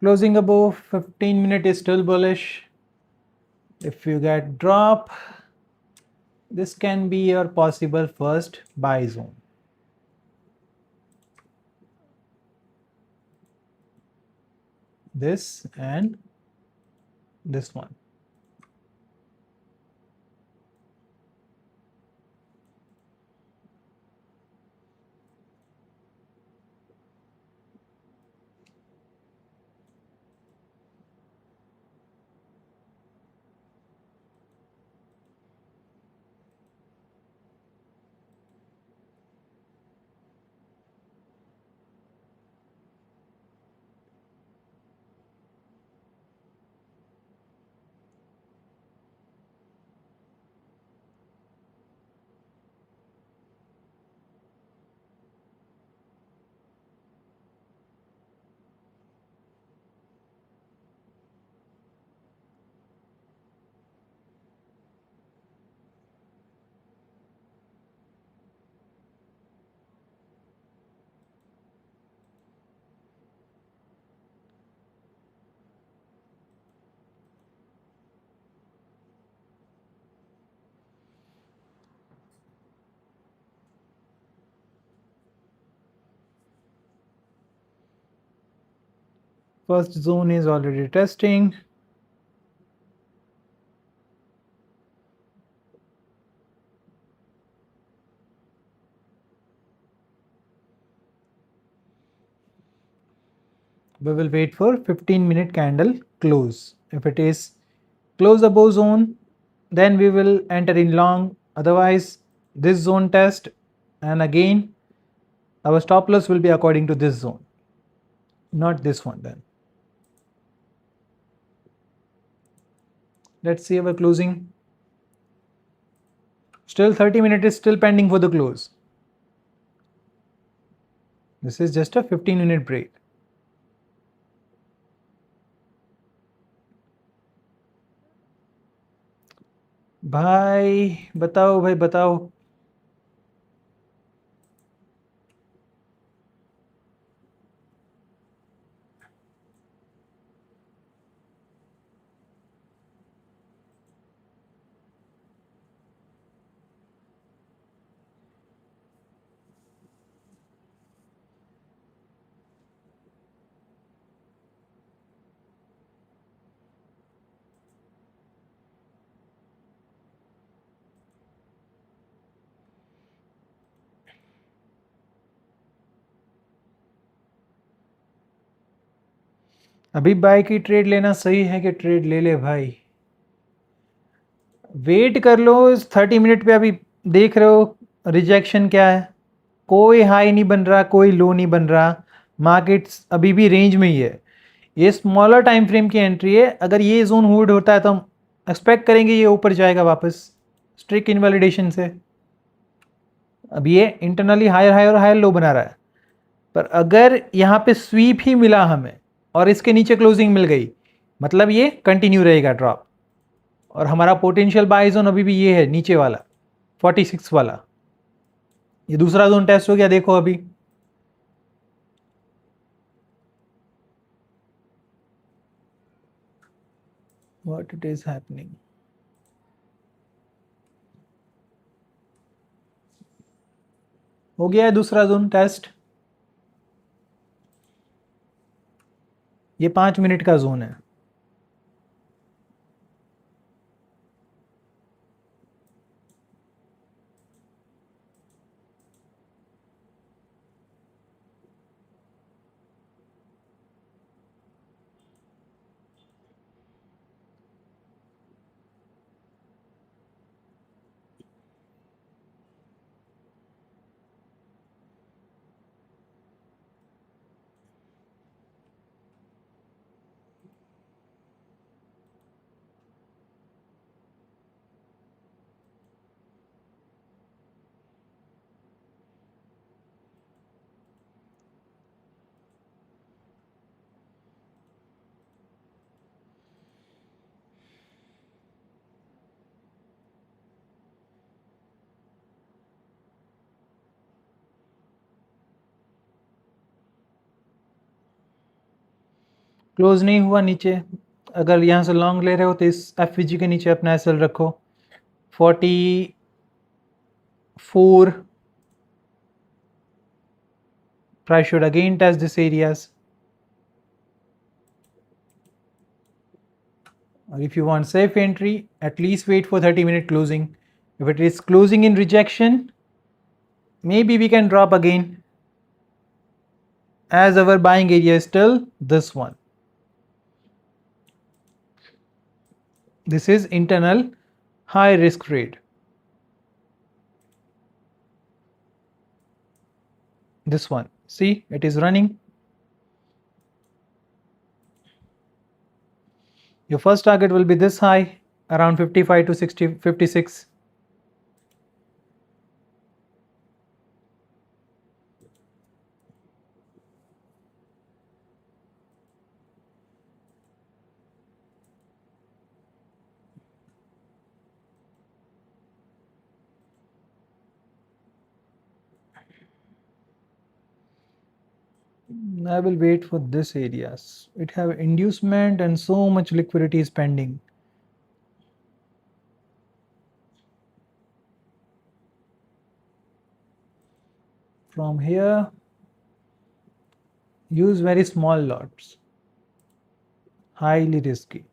Closing above 15-minute is still bullish. If you get drop, this can be your possible first buy zone. This and this one. First zone is already testing. We will wait for 15-minute candle close. If it is close above zone, then we will enter in long. Otherwise, this zone test, and again our stop loss will be according to this zone, not this one. Then let's see our closing. Still 30-minute is still pending for the close. This is just a 15-minute break. भाई बताओ अभी bye की trade लेना सही है कि trade ले ले भाई? वेट कर लो इस 30 मिनट पे। अभी देख रहे हो रिजेक्शन क्या है, कोई हाई नहीं बन रहा, कोई लो नहीं बन रहा, मार्केट्स अभी भी रेंज में ही है। ये स्मॉलर टाइम फ्रेम की एंट्री है। अगर ये जोन होल्ड होता है तो हम एक्सपेक्ट करेंगे ये ऊपर जाएगा वापस स्ट्रिक इनवैलिडेशन से। अब ये इंटरनली हायर हाई और हायर लो बना रहा है। पर अगर यहाँ पे स्वीप ही मिला हमें और इसके नीचे क्लोजिंग मिल गई, मतलब ये कंटिन्यू रहेगा ड्रॉप, और हमारा पोटेंशियल बाय जोन अभी भी ये है नीचे वाला 46 वाला। ये दूसरा जोन टेस्ट हो गया, देखो अभी व्हाट इट इज हैपनिंग। हो गया है दूसरा जोन टेस्ट। ये 5 मिनट का जोन है। क्लोज नहीं हुआ नीचे। अगर यहाँ से लॉन्ग ले रहे हो तो इस एफ के नीचे अपना एसएल रखो 44। price should again test this areas, or if you want safe entry at least wait for 30-minute closing. If it is closing in rejection, maybe we can drop again, as our buying area is still this one. This is internal high risk trade. This one, see, it is running. Your first target will be this high around 55 to 60, 56. I will wait for this areas. It have inducement and so much liquidity is pending. From here, use very small lots, highly risky.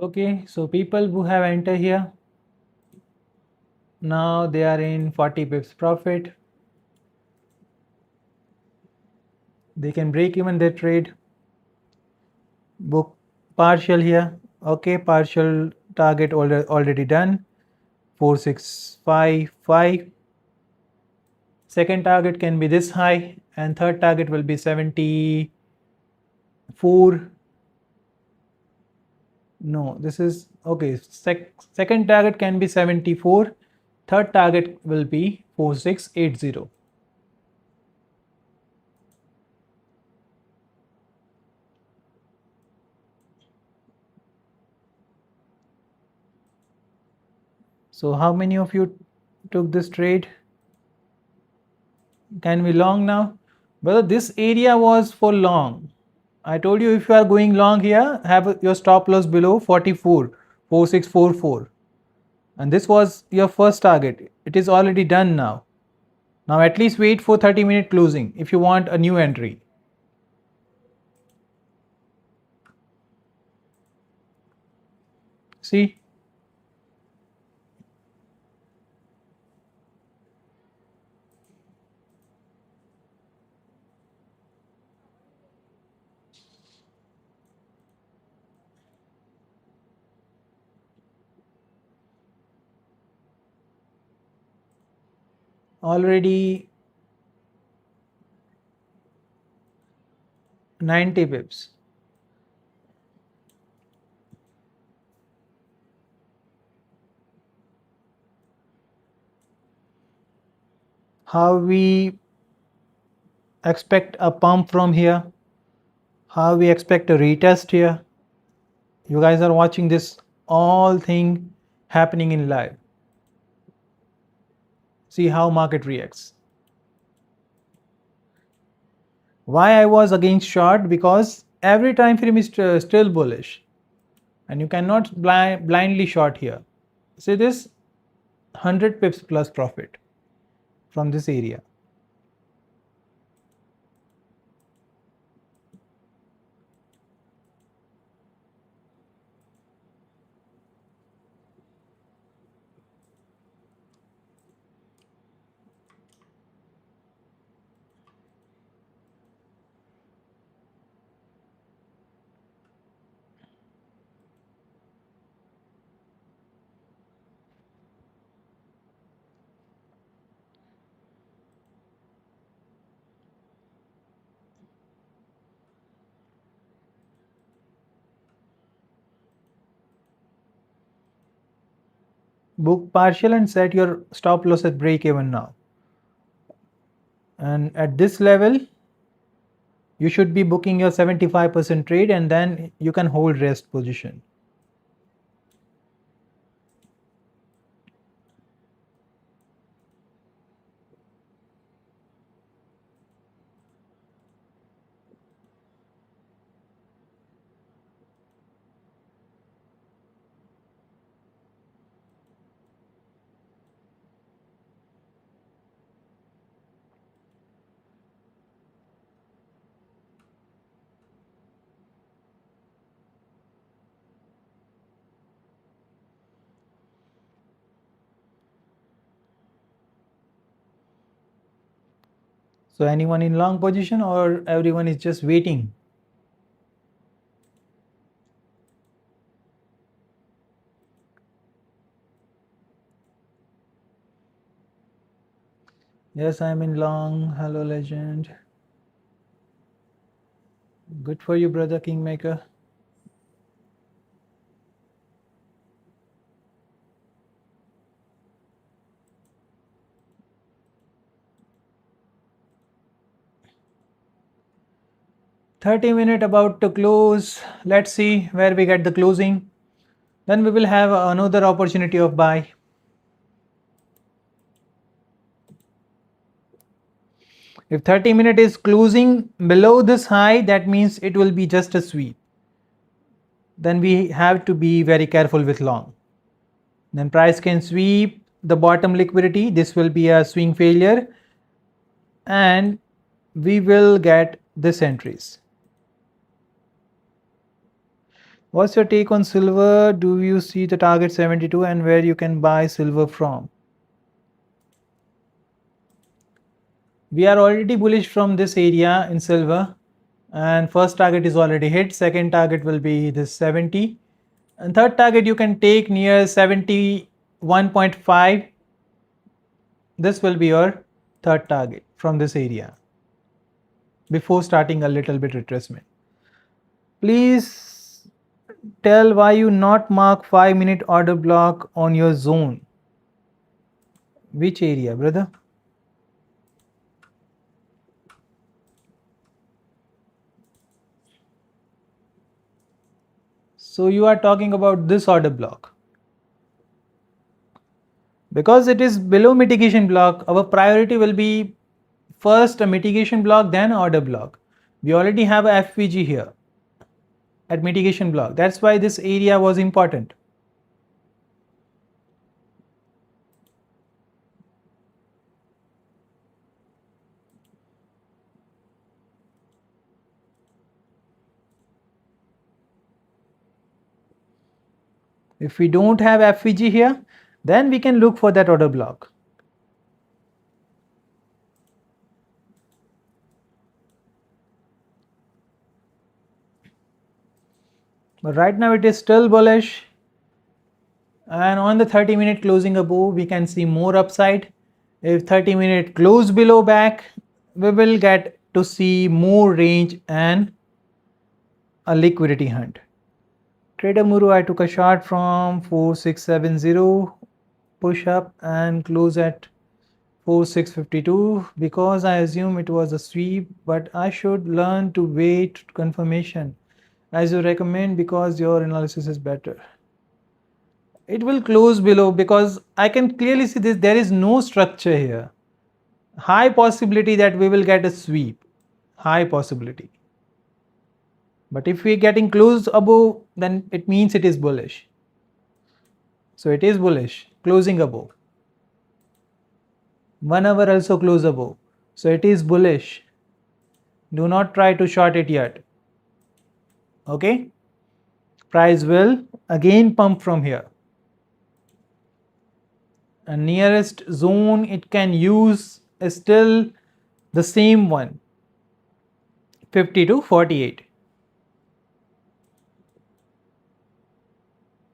Okay, so people who have entered here, now they are in 40 pips profit. They can break even their trade. Book partial here. Okay, partial target already done. 4655. Second target can be this high, and third target will be 74. No, this is okay. Second target can be 74. Third target will be 4680. So how many of you took this trade? Can we long now? Brother, this area was for long. I told you if you are going long here, have your stop loss below 44, 4644. And this was your first target. It is already done now. Now at least wait for 30-minute closing if you want a new entry. See? Already 90 pips. How we expect a pump from here? How we expect a retest here? You guys are watching this all thing happening in live. See how market reacts. Why I was against short? Because every time frame is still bullish and you cannot blindly short here. See this 100 pips plus profit from this area. Book partial and set your stop loss at break even now. And at this level, you should be booking your 75% trade and then you can hold rest position. So anyone in long position or everyone is just waiting? Yes, I'm in long. Hello, legend. Good for you, brother Kingmaker. .30 about to close. Let's see where we get the closing. Then we will have another opportunity of buy. If 30-minute is closing below this high, that means it will be just a sweep. Then we have to be very careful with long. Then price can sweep the bottom liquidity. This will be a swing failure and we will get this entries. What's your take on silver? Do you see the target 72 and where you can buy silver from? We are already bullish from this area in silver and first target is already hit. Second target will be this 70 and third target you can take near 71.5. This will be your third target from this area before starting a little bit retracement. Please tell why you not mark 5-minute order block on your zone. Which area, brother? So you are talking about this order block. Because it is below mitigation block, our priority will be first a mitigation block, then order block. We already have a FVG here at mitigation block. That's why this area was important. If we don't have FVG here, then we can look for that order block. But right now it is still bullish, and on the 30-minute closing above we can see more upside. If 30-minute close below back, we will get to see more range and a liquidity hunt. Trader Muru, I took a short from 4670 push up and close at 4652 because I assume it was a sweep, but I should learn to wait confirmation as you recommend because your analysis is better. It will close below because I can clearly see this, there is no structure here. High possibility that we will get a sweep, high possibility. But if we are getting close above, then it means it is bullish. So it is bullish, closing above. 1 hour also close above. So it is bullish. Do not try to short it yet. Okay? Price will again pump from here. And nearest zone it can use is still the same one, 50 to 48.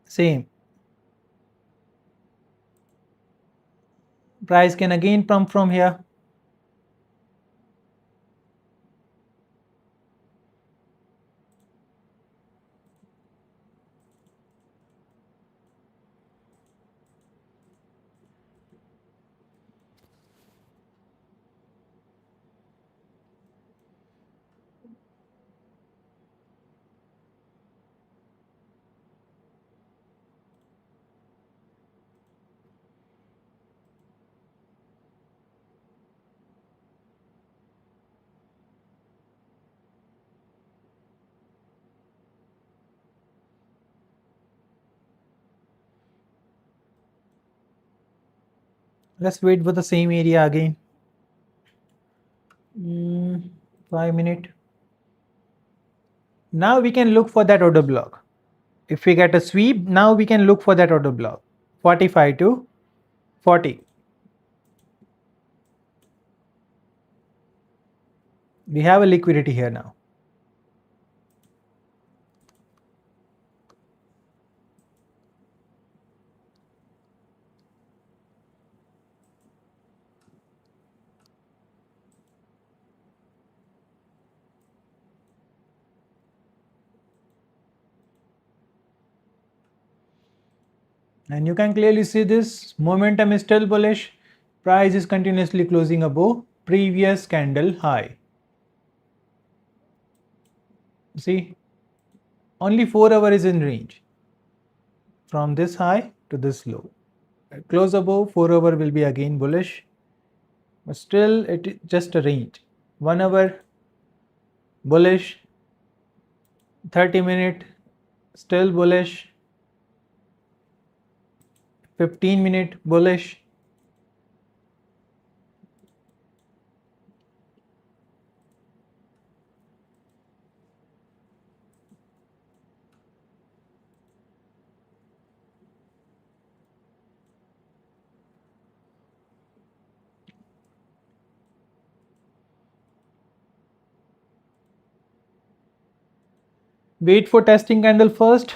Same. Price can again pump from here. Let's wait for the same area again. 5 minutes. Now we can look for that order block. If we get a sweep, now we can look for that order block. 45 to 40. We have a liquidity here now. And you can clearly see this momentum is still bullish. Price is continuously closing above previous candle high. See, only 4 hour is in range from this high to this low. Close above 4 hour will be again bullish, but still it is just a range. 1 hour bullish, 30-minute still bullish, 15-minute bullish. Wait for testing candle first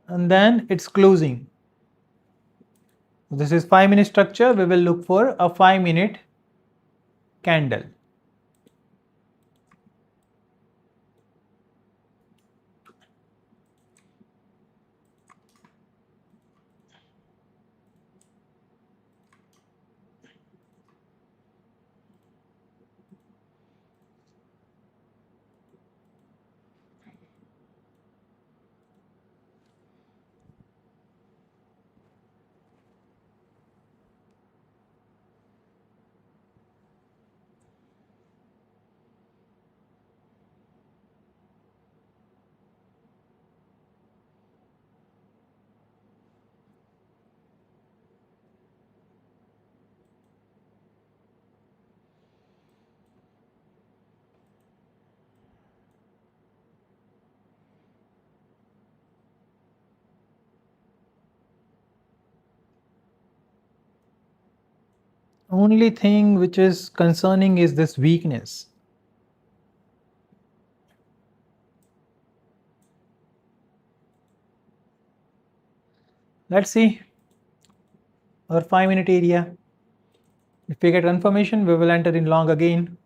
and then it's closing. This is 5-minute structure. We will look for a 5-minute candle. Only thing which is concerning is this weakness. Let's see our 5-minute area. If we get confirmation, we will enter in long again.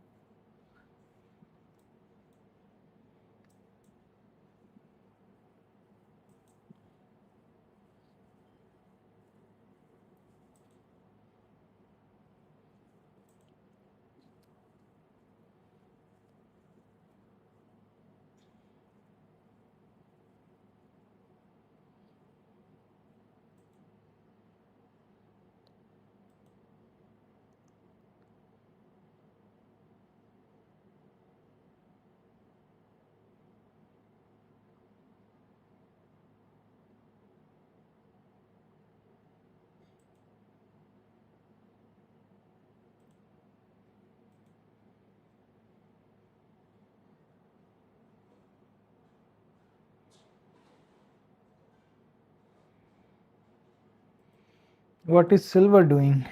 What is silver doing?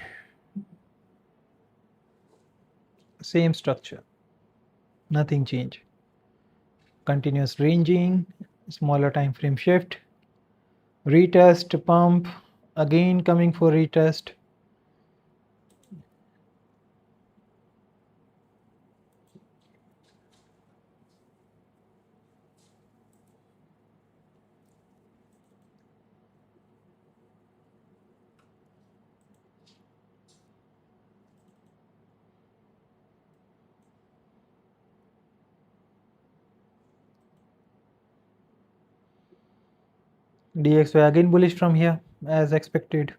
Same structure, nothing change. Continuous ranging, smaller time frame shift, retest, pump, again coming for retest. DXY again bullish from here as expected.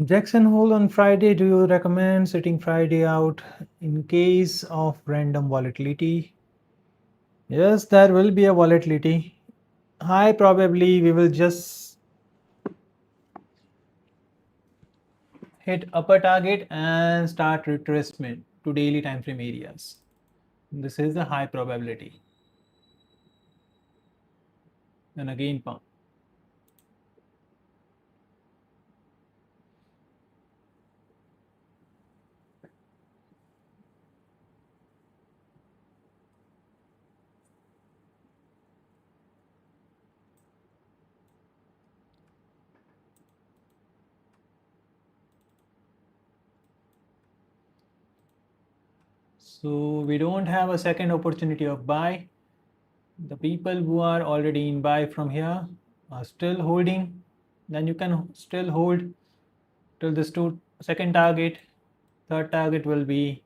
Jackson Hole on Friday. Do you recommend sitting Friday out in case of random volatility? Yes, there will be a volatility. High probably we will just hit upper target and start retracement to daily time frame areas. This is the high probability. Then again pump. So we don't have a second opportunity of buy. The people who are already in buy from here are still holding. Then you can still hold till this second target. Third target will be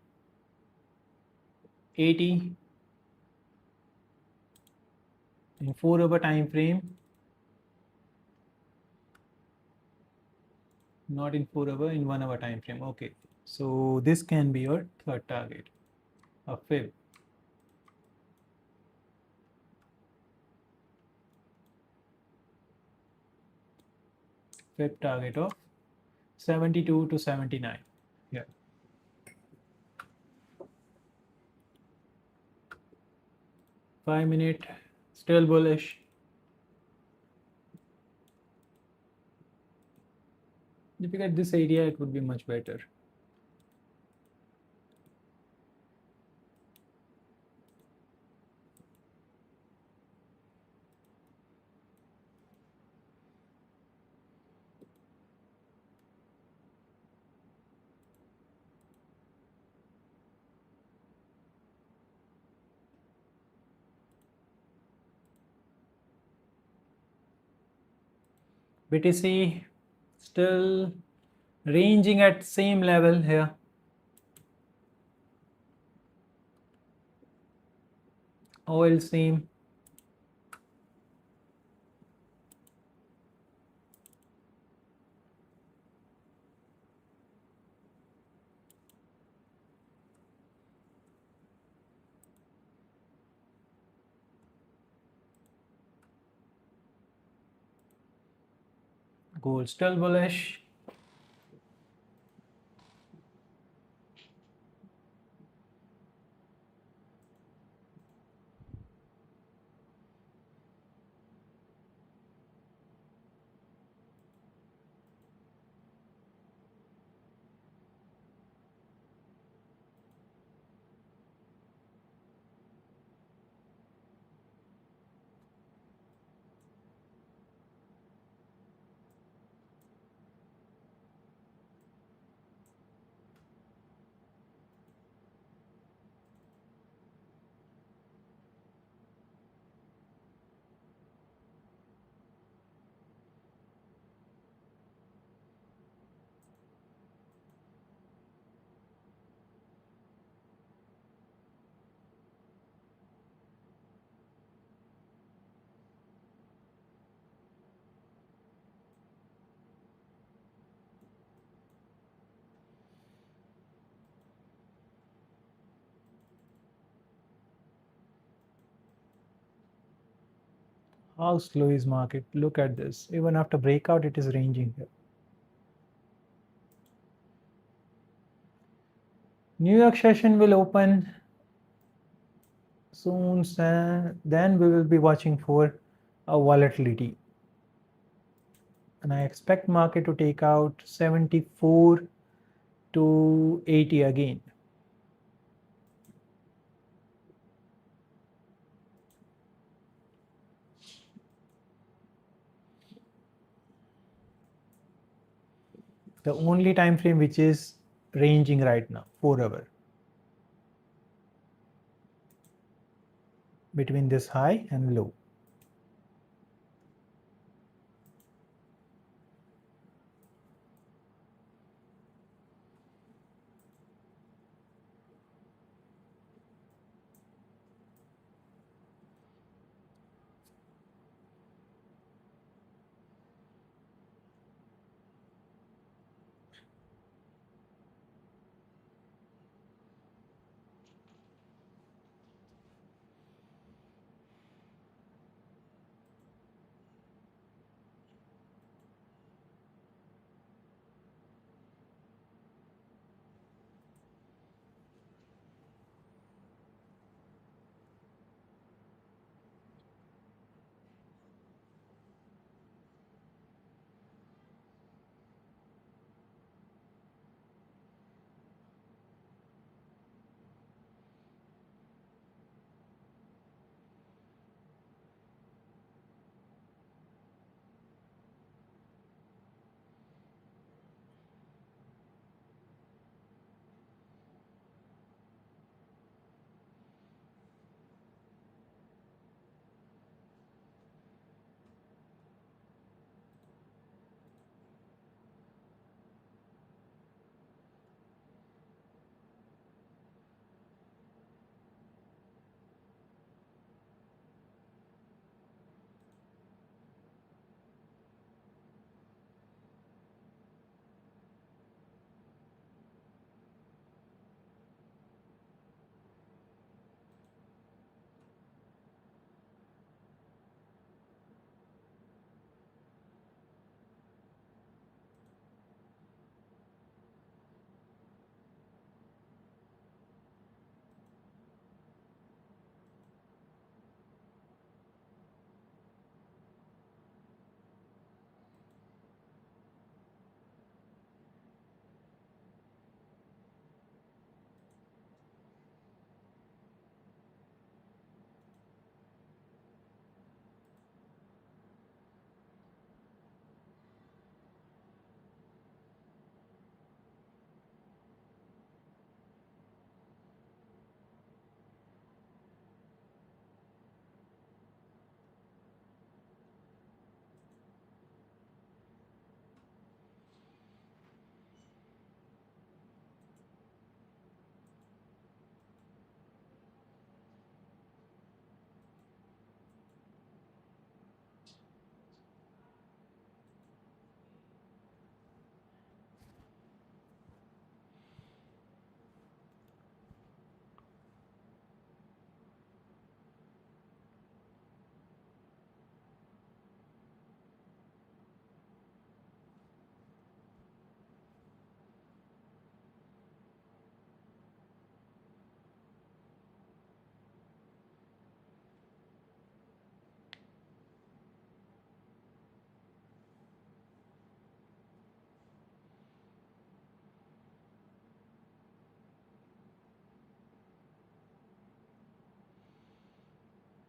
80 in 4-hour time frame. Not in 4-hour, in 1-hour time frame. Okay. So this can be your third target. A fifth target of 72 to 79. Yeah. 5-minute still bullish. If you get this area, it would be much better. BTC still ranging at same level here. Oil same. Gold still bullish. How slow is market? Look at this. Even after breakout, it is ranging here. New York session will open soon. Then we will be watching for a volatility. And I expect market to take out 74 to 80 again. The only time frame which is ranging right now, 4-hour, between this high and low.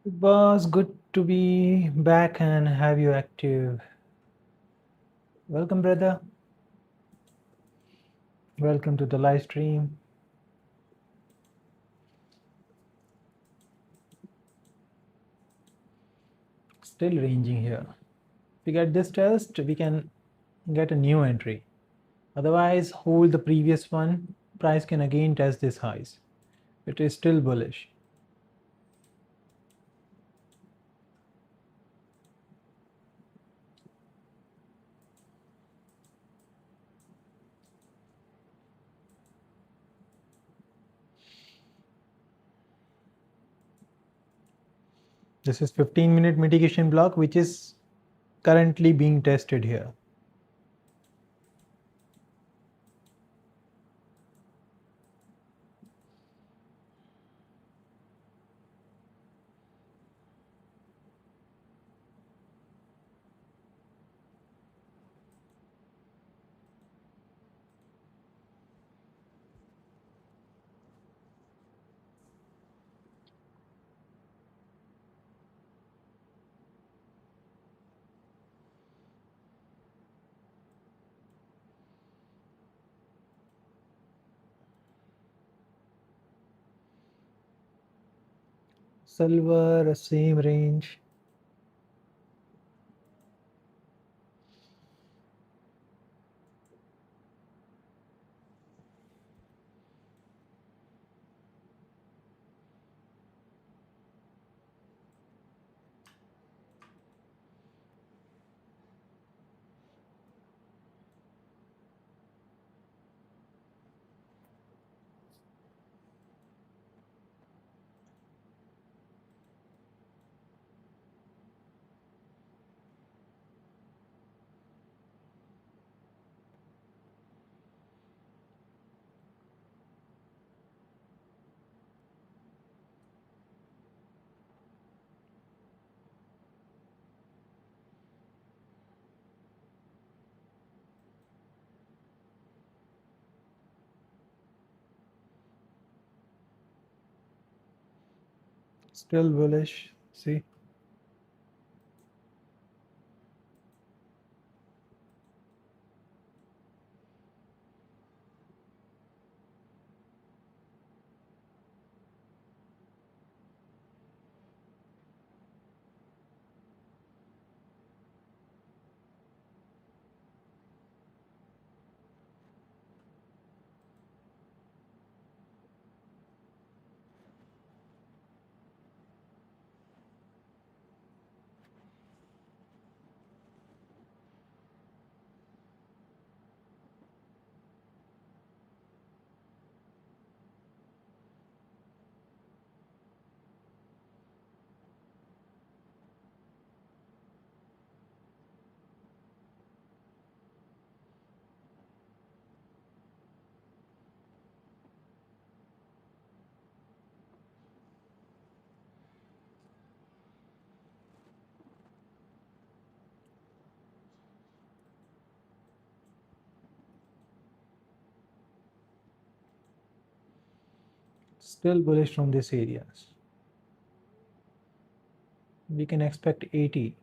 Boss, good to be back and have you active. Welcome, brother. Welcome to the live stream. Still ranging here. If we get this test, we can get a new entry. Otherwise, hold the previous one. Price can again test this highs. It is still bullish. This is 15-minute mitigation block, which is currently being tested here. Silver, same range. Still bullish. See? Still bullish from these areas. We can expect 80.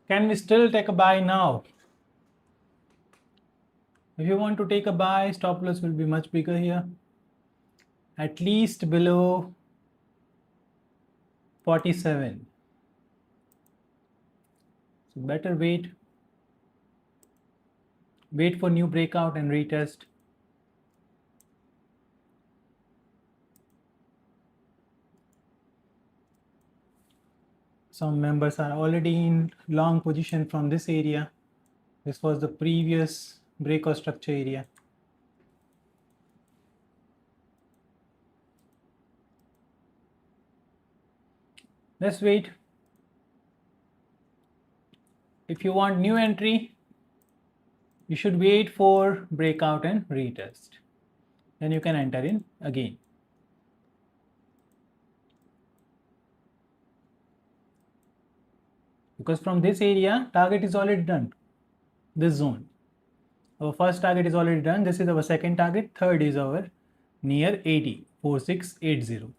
Can we still take a buy now? If you want to take a buy, stop loss will be much bigger here, at least below 47. So better wait for new breakout and retest. Some members are already in long position from this area. This was the previous breakout structure area. Let's wait. If you want new entry, you should wait for breakout and retest. Then you can enter in again. Because from this area, target is already done. This zone. Our first target is already done. This is our second target. Third is our near 80, 4680.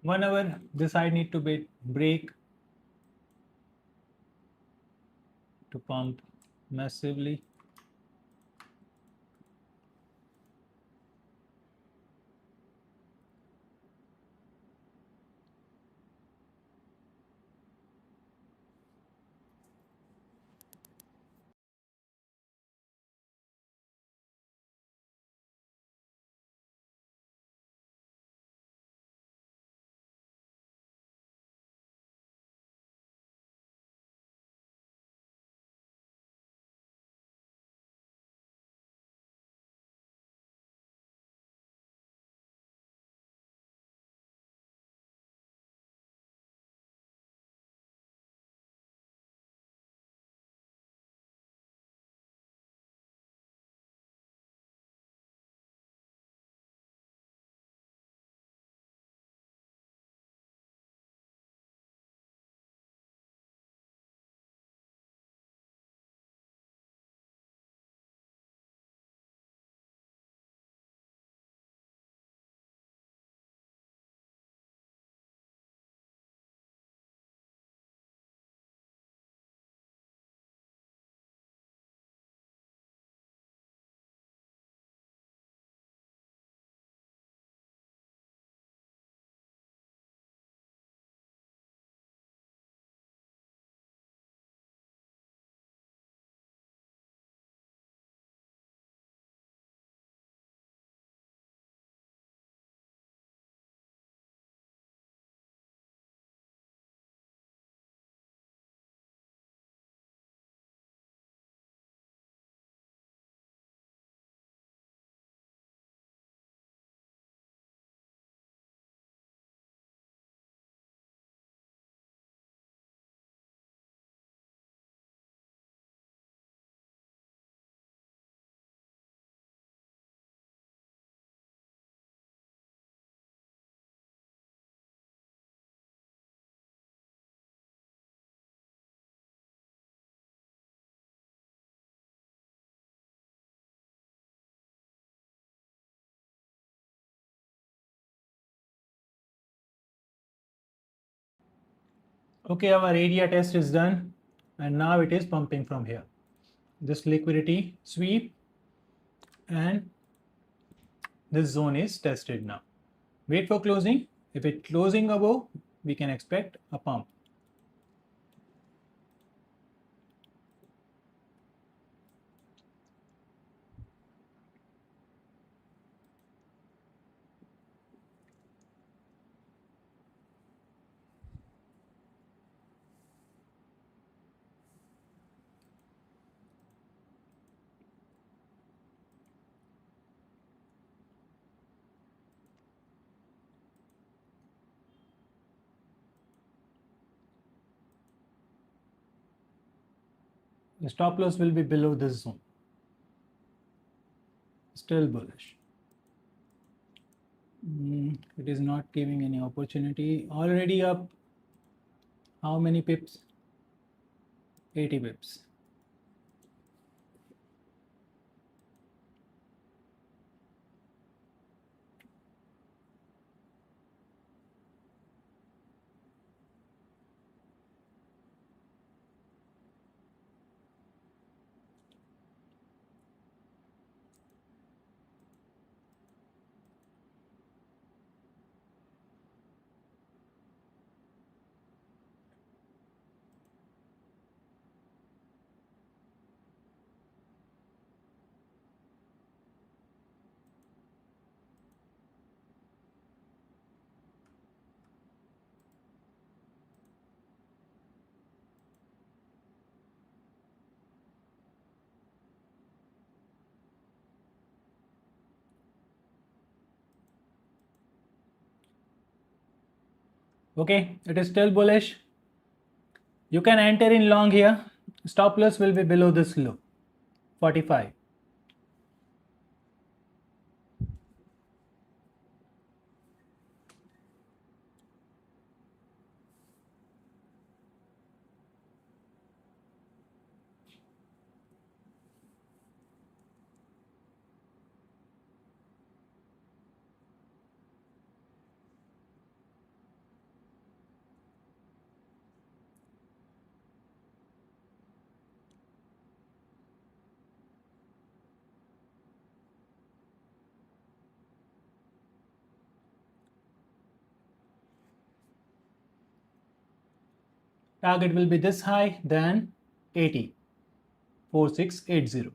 Whenever this side need to break to pump massively. Okay, our area test is done and now it is pumping from here. This liquidity sweep and this zone is tested now. Wait for closing. If it closing above, we can expect a pump. The stop loss will be below this zone. Still bullish. It is not giving any opportunity. Already up. How many pips? 80 pips. Okay, it is still bullish. You can enter in long here. Stop loss will be below this low, 45. Target will be this high, then 80, 4680.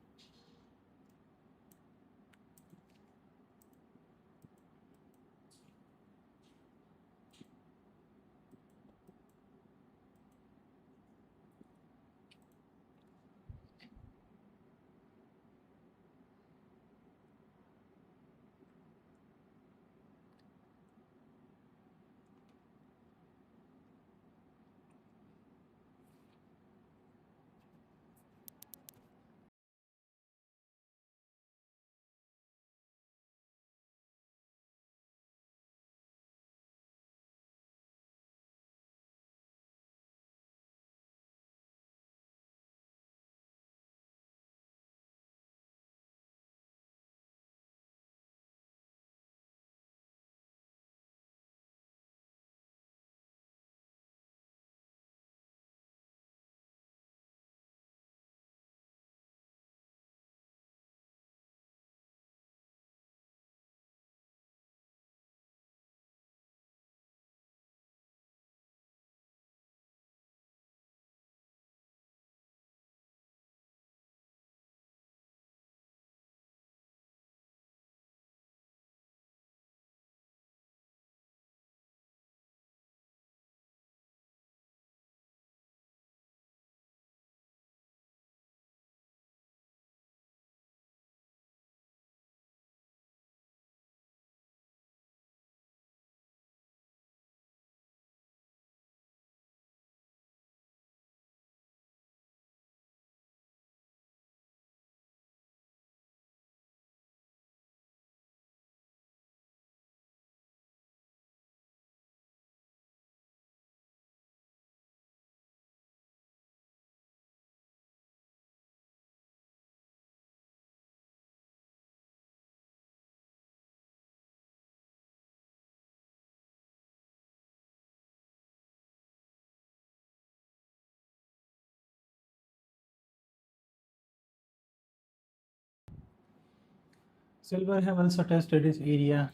Silver have also tested its area.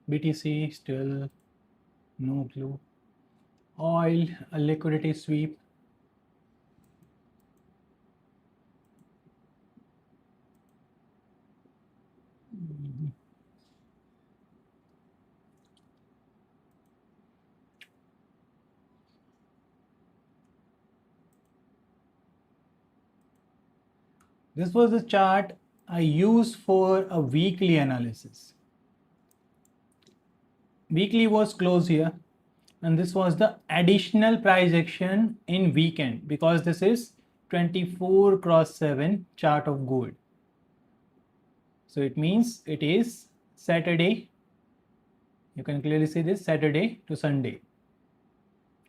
BTC still no clue. Oil, a liquidity sweep. This was the chart I used for a weekly analysis. Weekly was closed here, and this was the additional price action in weekend because this is 24 cross 7 chart of gold. So it means it is Saturday. You can clearly see this Saturday to Sunday.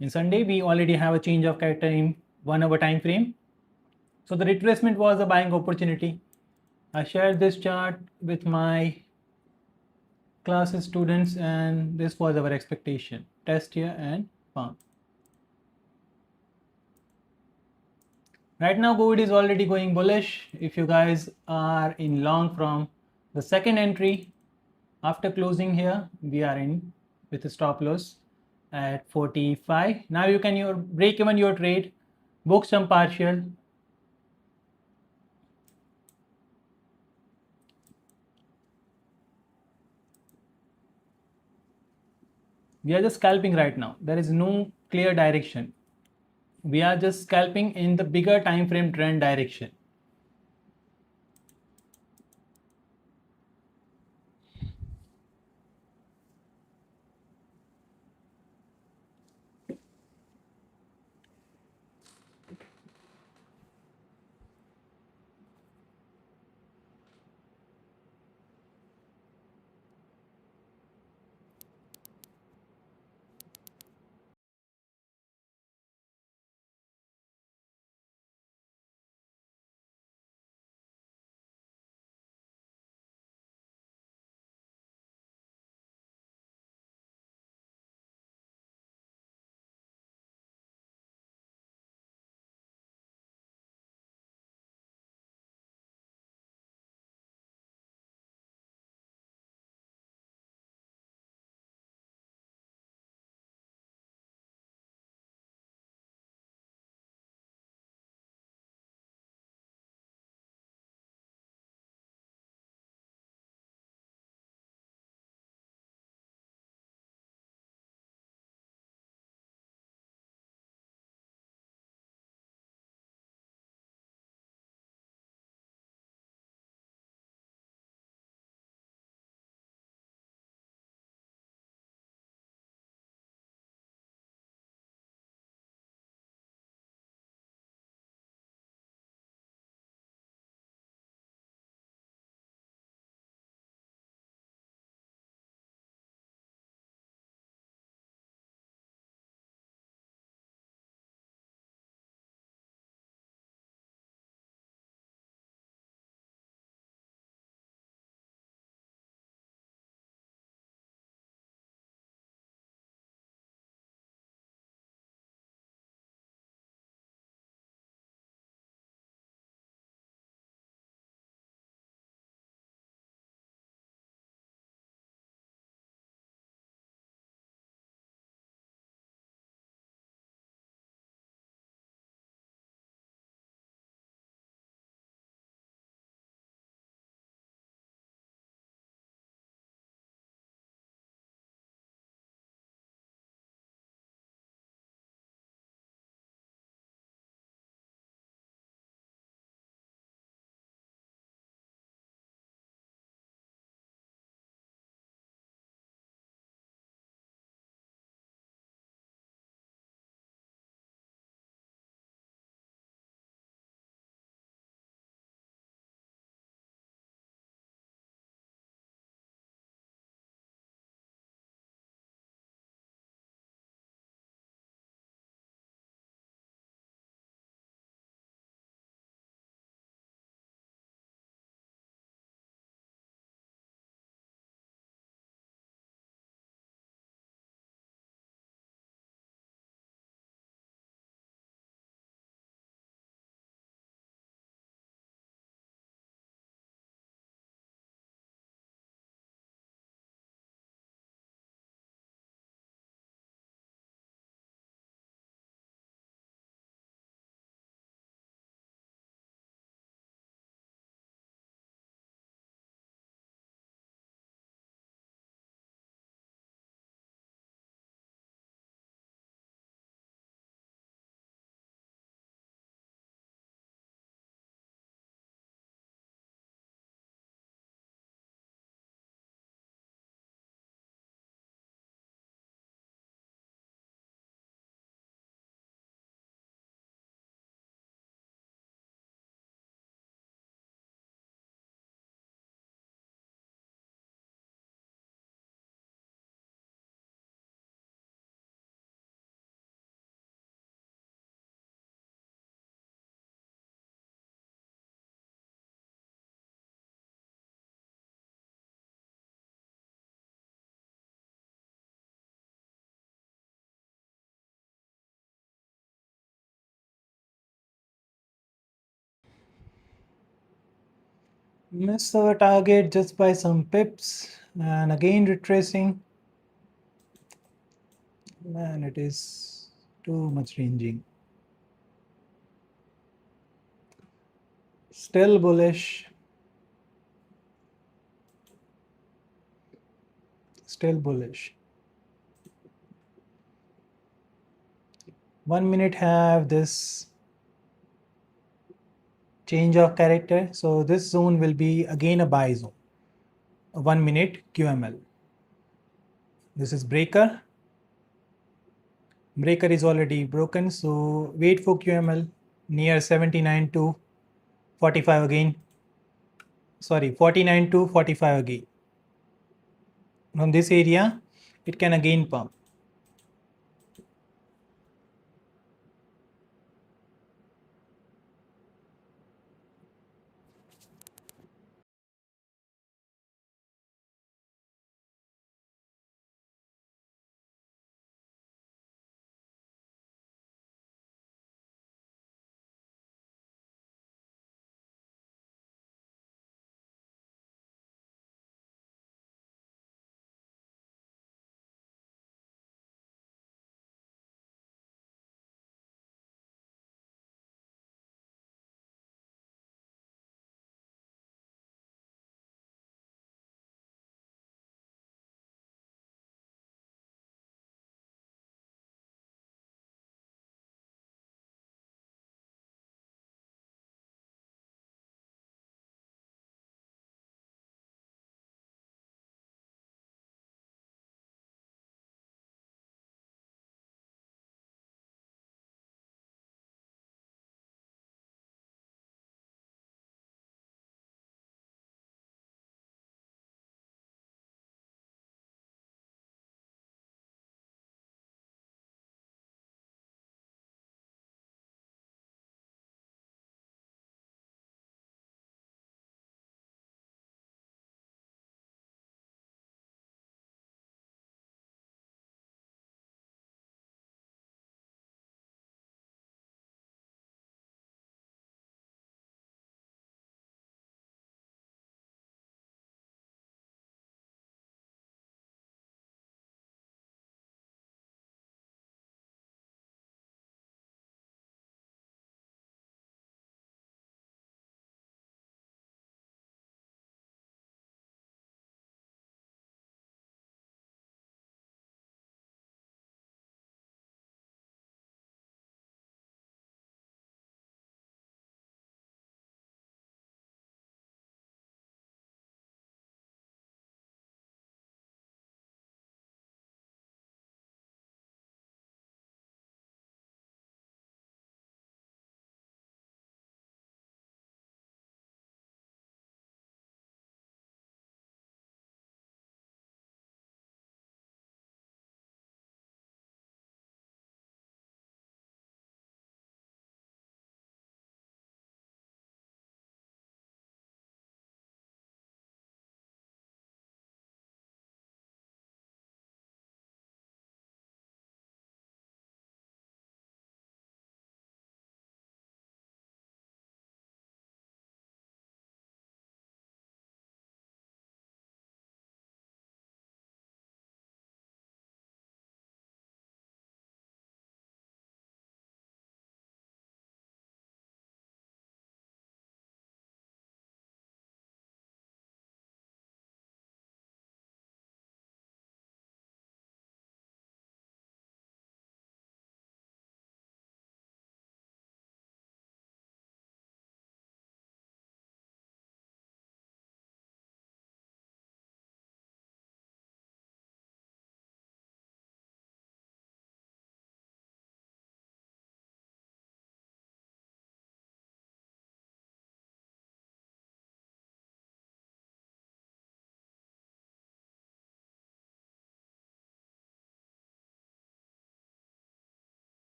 In Sunday, we already have a change of character in 1 hour time frame. So the retracement was a buying opportunity. I shared this chart with my class students, and this was our expectation. Test here and pump. Right now, gold is already going bullish. If you guys are in long from the second entry, after closing here, we are in with a stop loss at 45. Now you can break even your trade, book some partial. We are just scalping right now. There is no clear direction. We are just scalping in the bigger time frame trend direction. Missed our target just by some pips, and again retracing. Man, it is too much ranging. Still bullish. Still bullish. 1 minute have this change of character. So this zone will be again a buy zone. A 1 minute QML. This is breaker. Breaker is already broken. So wait for QML near 79 to 45 again. Sorry, 49 to 45 again. From this area, it can again pump.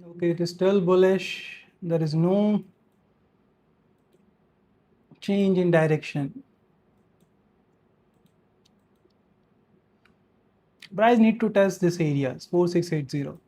Okay, it is still bullish. There is no change in direction. Price need to test this area, 4680.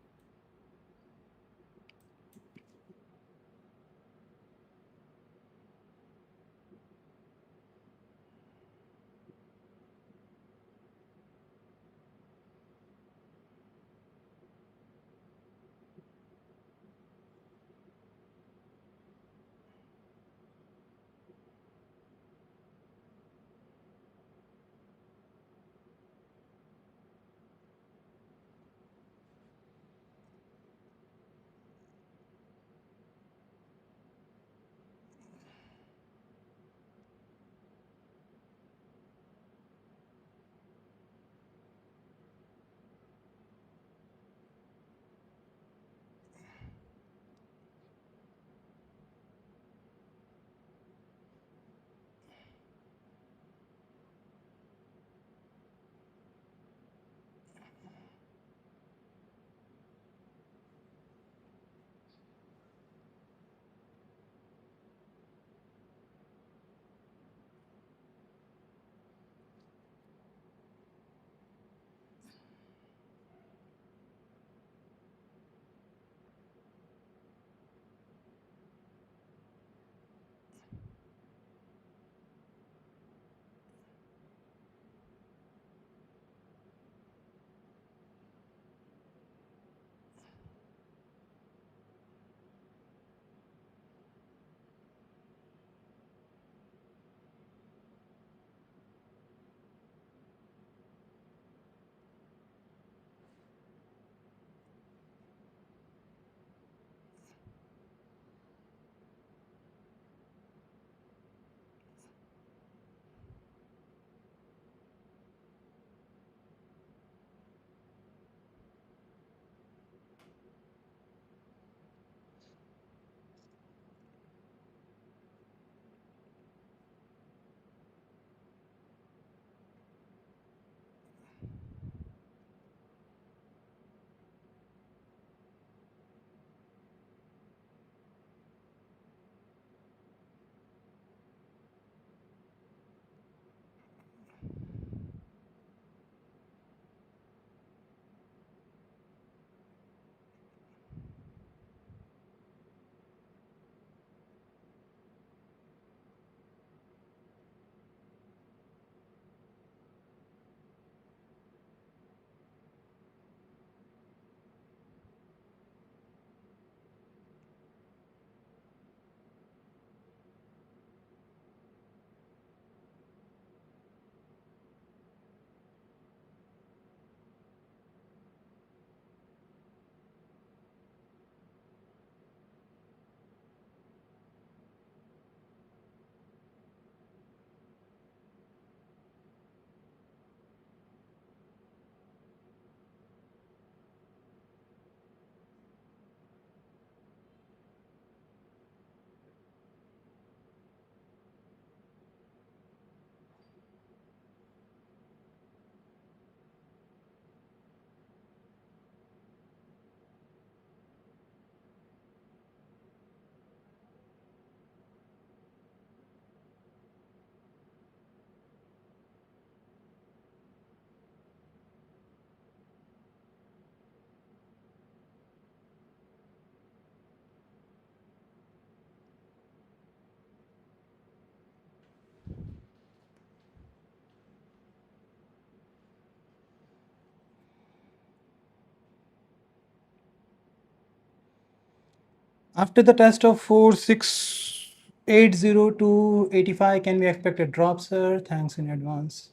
After the test of 4680 to 85, can we expect a drop, sir? Thanks in advance.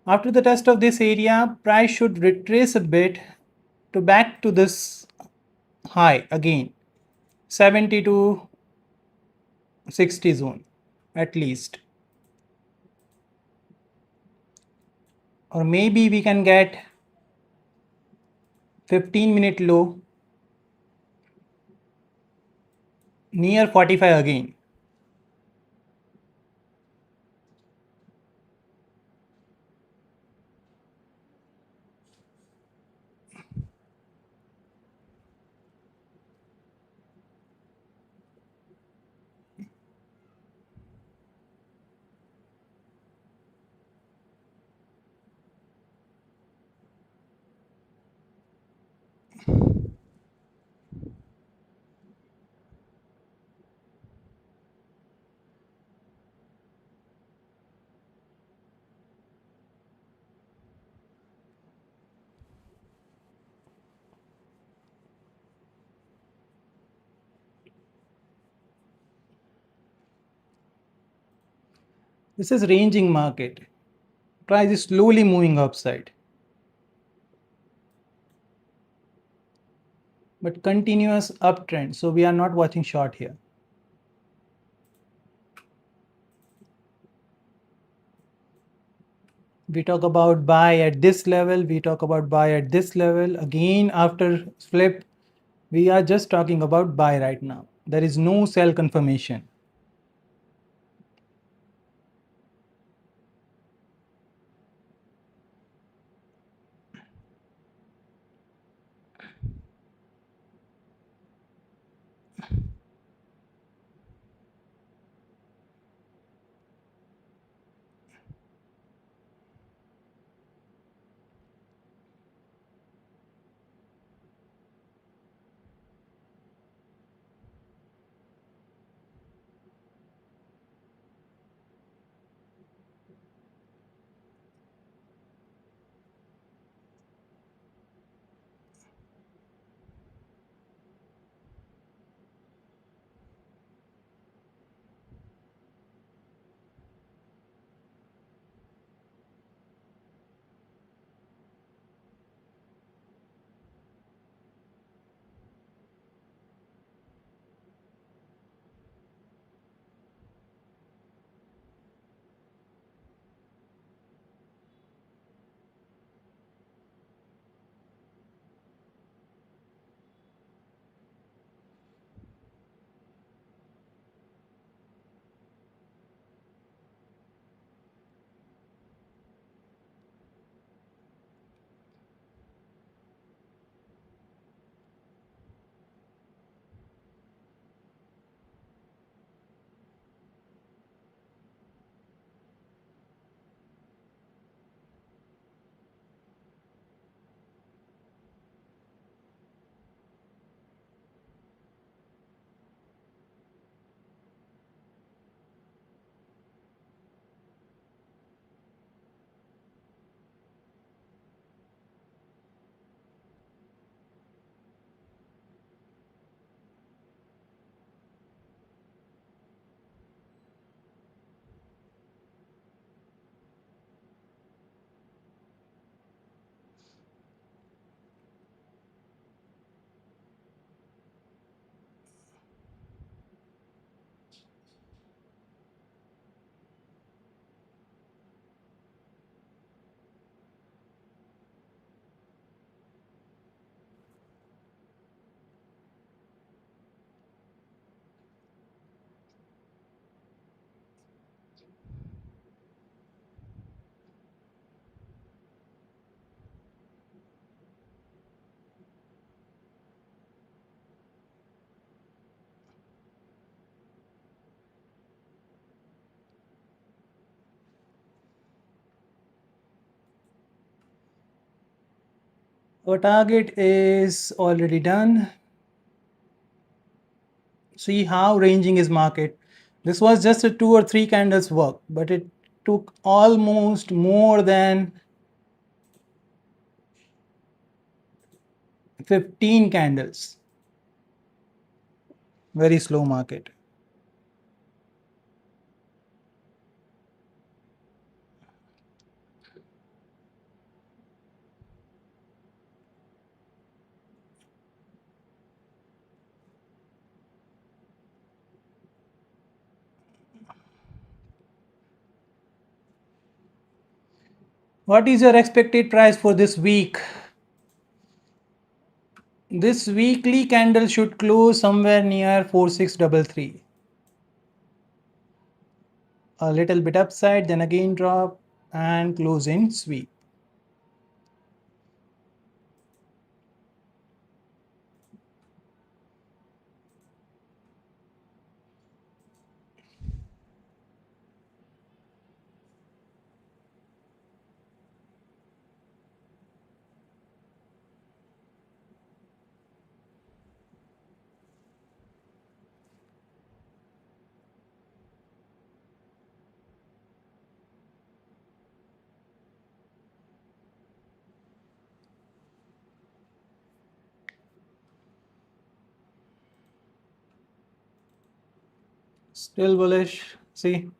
After the test of this area, price should retrace a bit to back to this high again, 70 to 60 zone at least. Or maybe we can get 15-minute low near 45 again. This is ranging market. Price is slowly moving upside, but continuous uptrend. So we are not watching short here. We talk about buy at this level. We talk about buy at this level. Again, after flip, we are just talking about buy right now. There is no sell confirmation. Our target is already done. See how ranging is market. This was just a 2 or 3 candles work, but it took almost more than 15 candles. Very slow market. What is your expected price for this week? This weekly candle should close somewhere near 4633. A little bit upside, then again drop and close in sweep. Still bullish. See,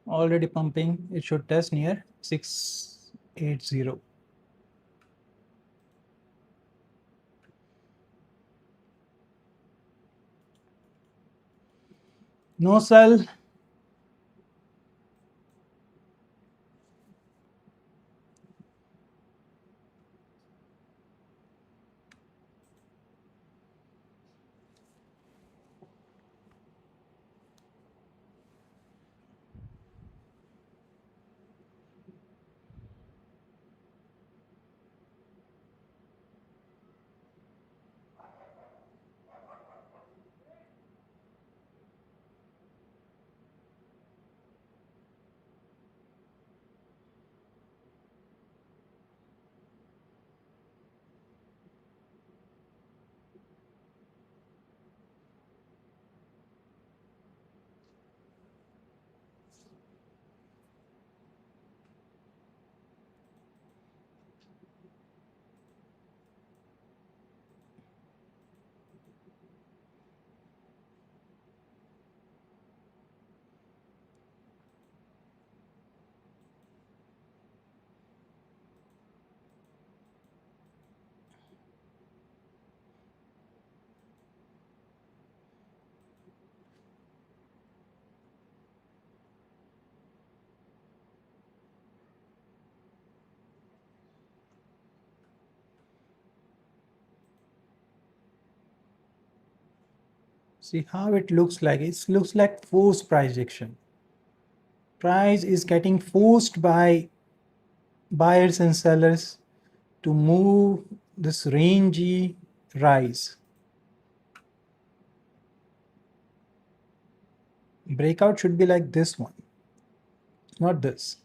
already pumping. It should test near 680. No sell. See how it looks like. It looks like forced price action. Price is getting forced by buyers and sellers to move this rangy rise. Breakout should be like this one, not this.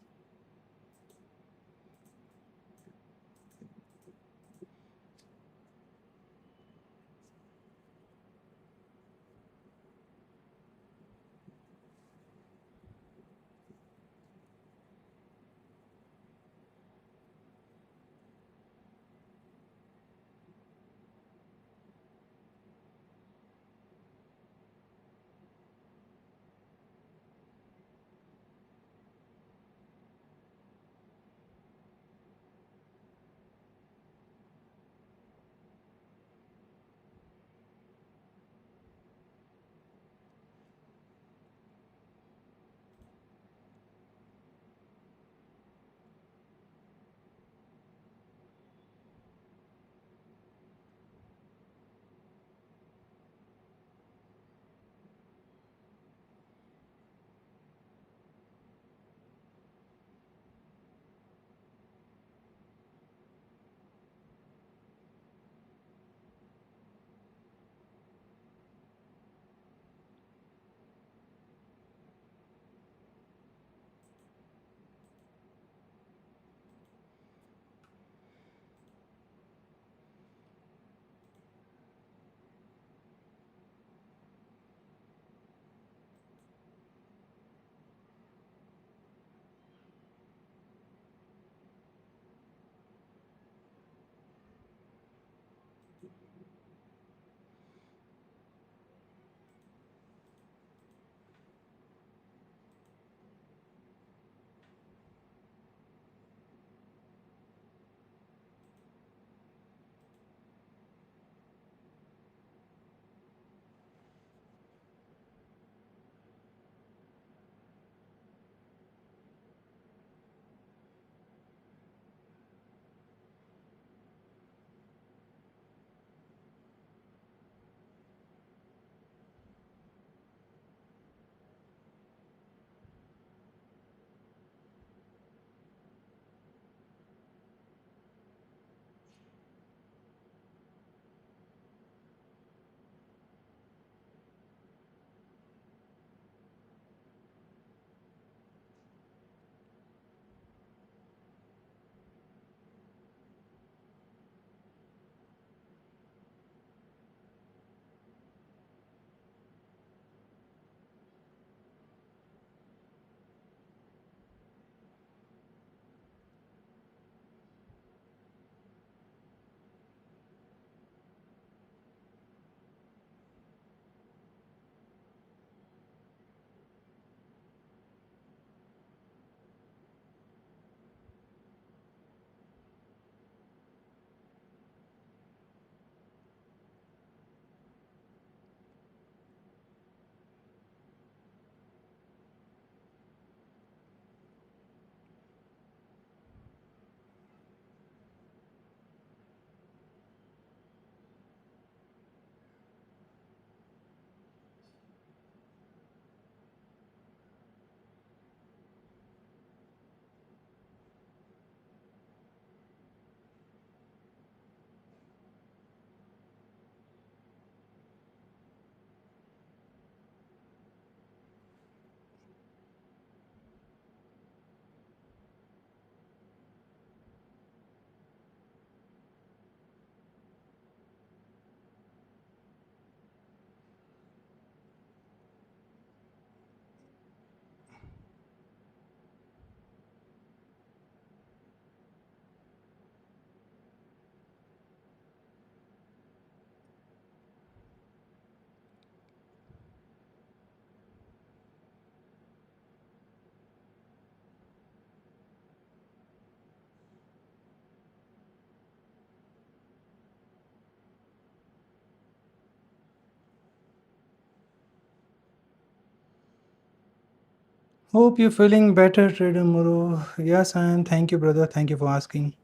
Hope you're feeling better, Trader Muru. Yes, I am. Thank you, brother. Thank you for asking.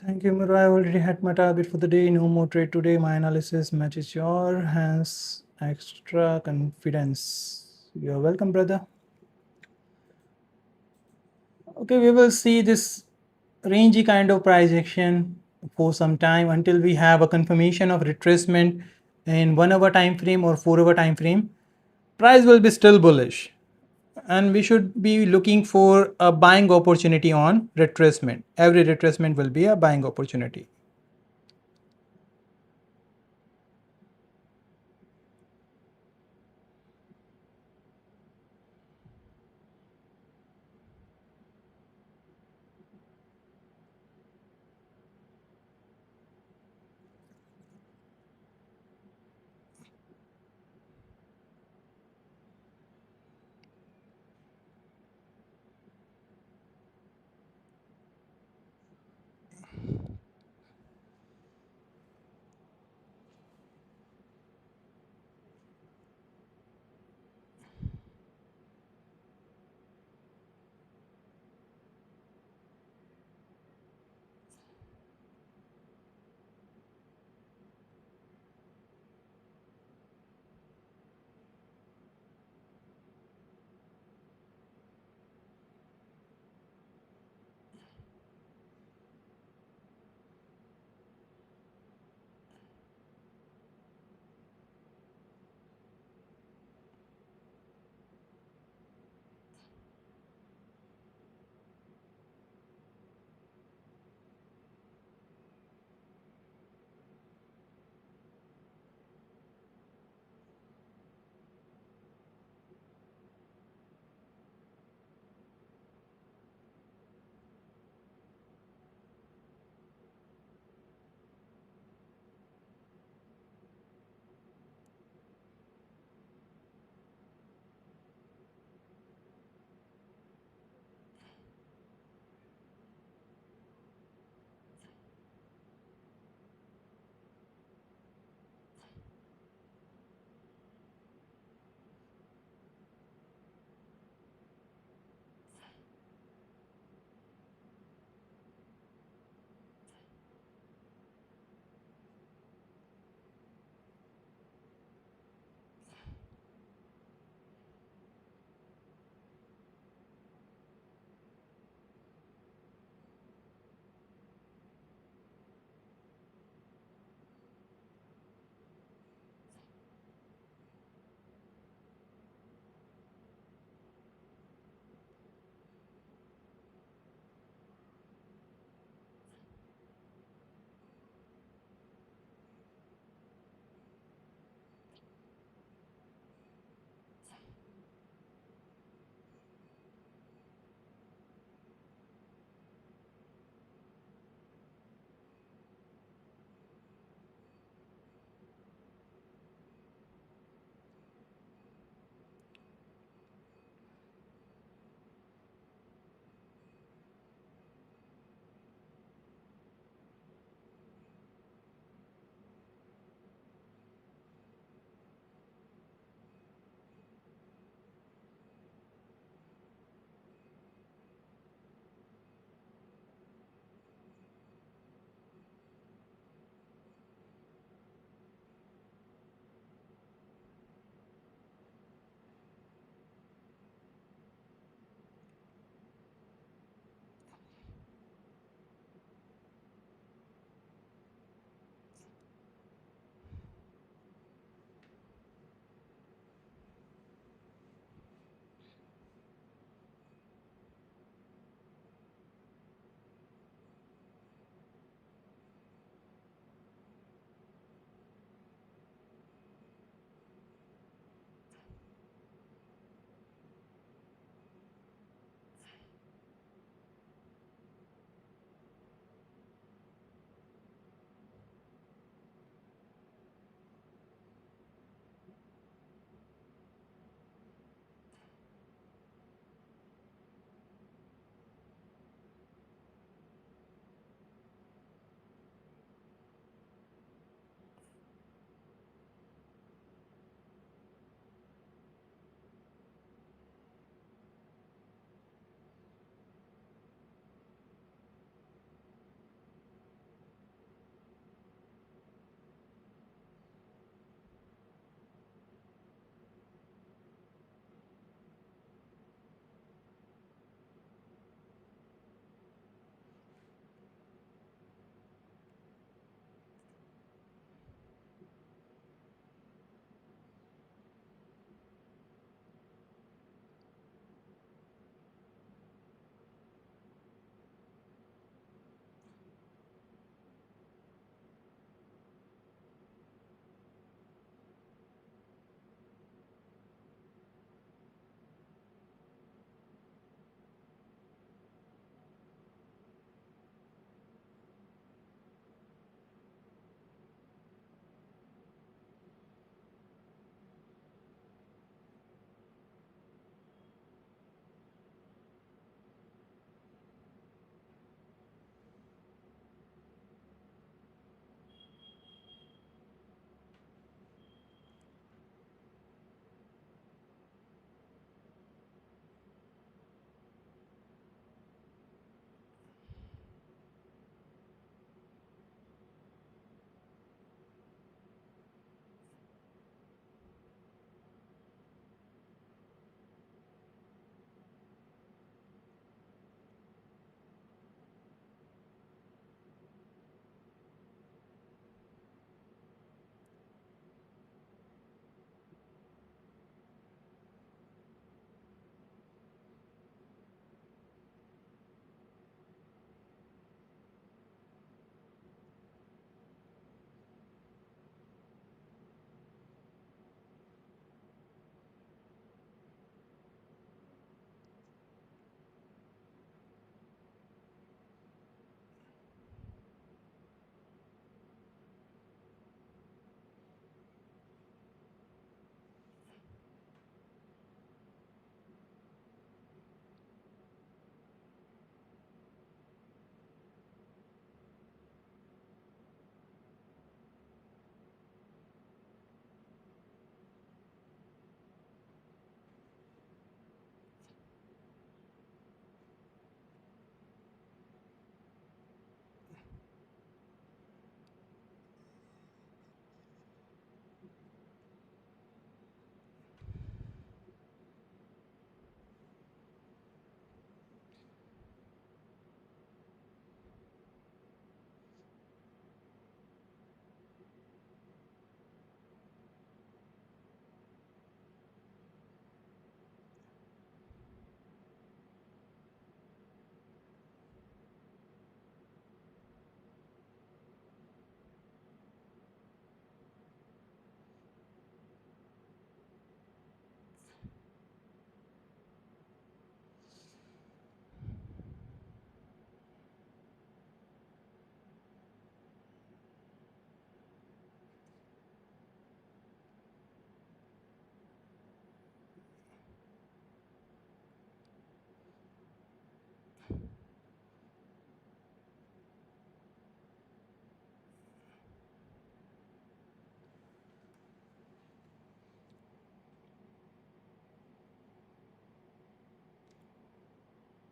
Thank you, Miro. I already had my target for the day. No more trade today. My analysis matches your hands. Extra confidence. You're welcome, brother. Okay, we will see this rangy kind of price action for some time until we have a confirmation of retracement in 1 hour time frame or 4 hour time frame. Price will be still bullish, and we should be looking for a buying opportunity on retracement. Every retracement will be a buying opportunity.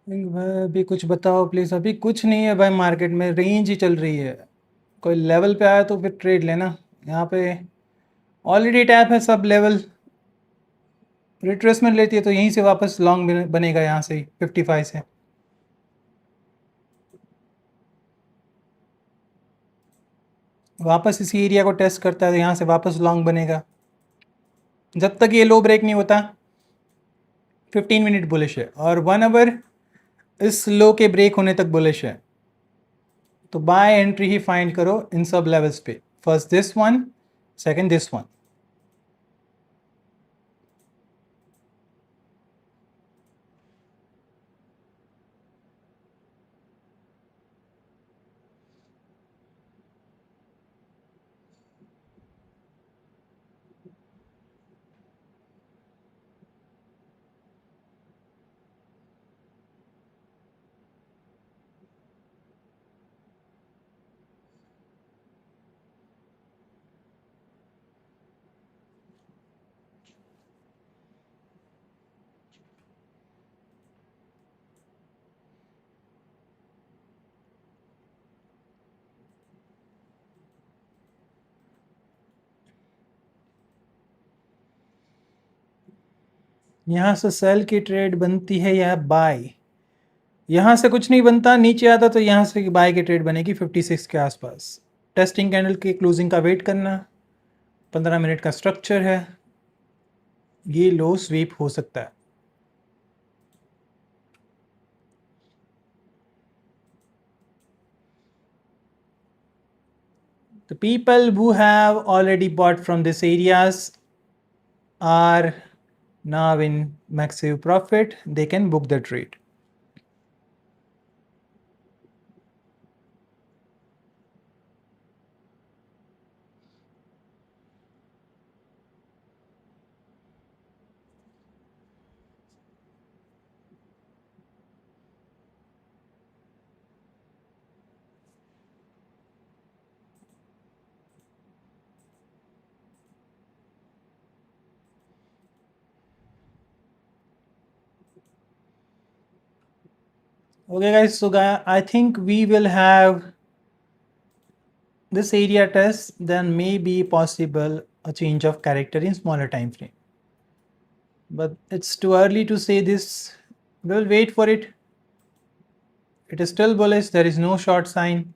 भाई अभी कुछ बताओ please. अभी कुछ नहीं है भाई, market में रेंज ही चल रही है। कोई लेवल पे आया तो फिर ट्रेड लेना। यहाँ पे ऑलरेडी टैप है सब लेवल। रिट्रेसमेंट लेती है तो यहीं से वापस लॉन्ग बनेगा, यहाँ से 55 से। वापस इसी एरिया को टेस्ट करता है तो यहाँ से वापस लॉन्ग बनेगा। जब तक ये लो ब्रेक नहीं होता 15 मिनट बुलिश है, और 1 आवर इस लो के ब्रेक होने तक बुलिश है। तो बाय एंट्री ही फाइंड करो इन सब लेवल्स पे। First this one, second this one. यहाँ से सेल की ट्रेड बनती है या बाय। यहाँ से कुछ नहीं बनता, नीचे आता तो यहाँ से बाय की ट्रेड बनेगी 56 के आसपास। टेस्टिंग कैंडल के क्लोजिंग का वेट करना। 15 मिनट का स्ट्रक्चर है। ये लो स्वीप हो सकता है। The people who have already bought from these areas are now in massive profit. They can book the trade. Okay guys, so I think we will have this area test, then may be possible a change of character in smaller time frame. But it's too early to say this. We'll wait for it. It is still bullish, there is no short sign.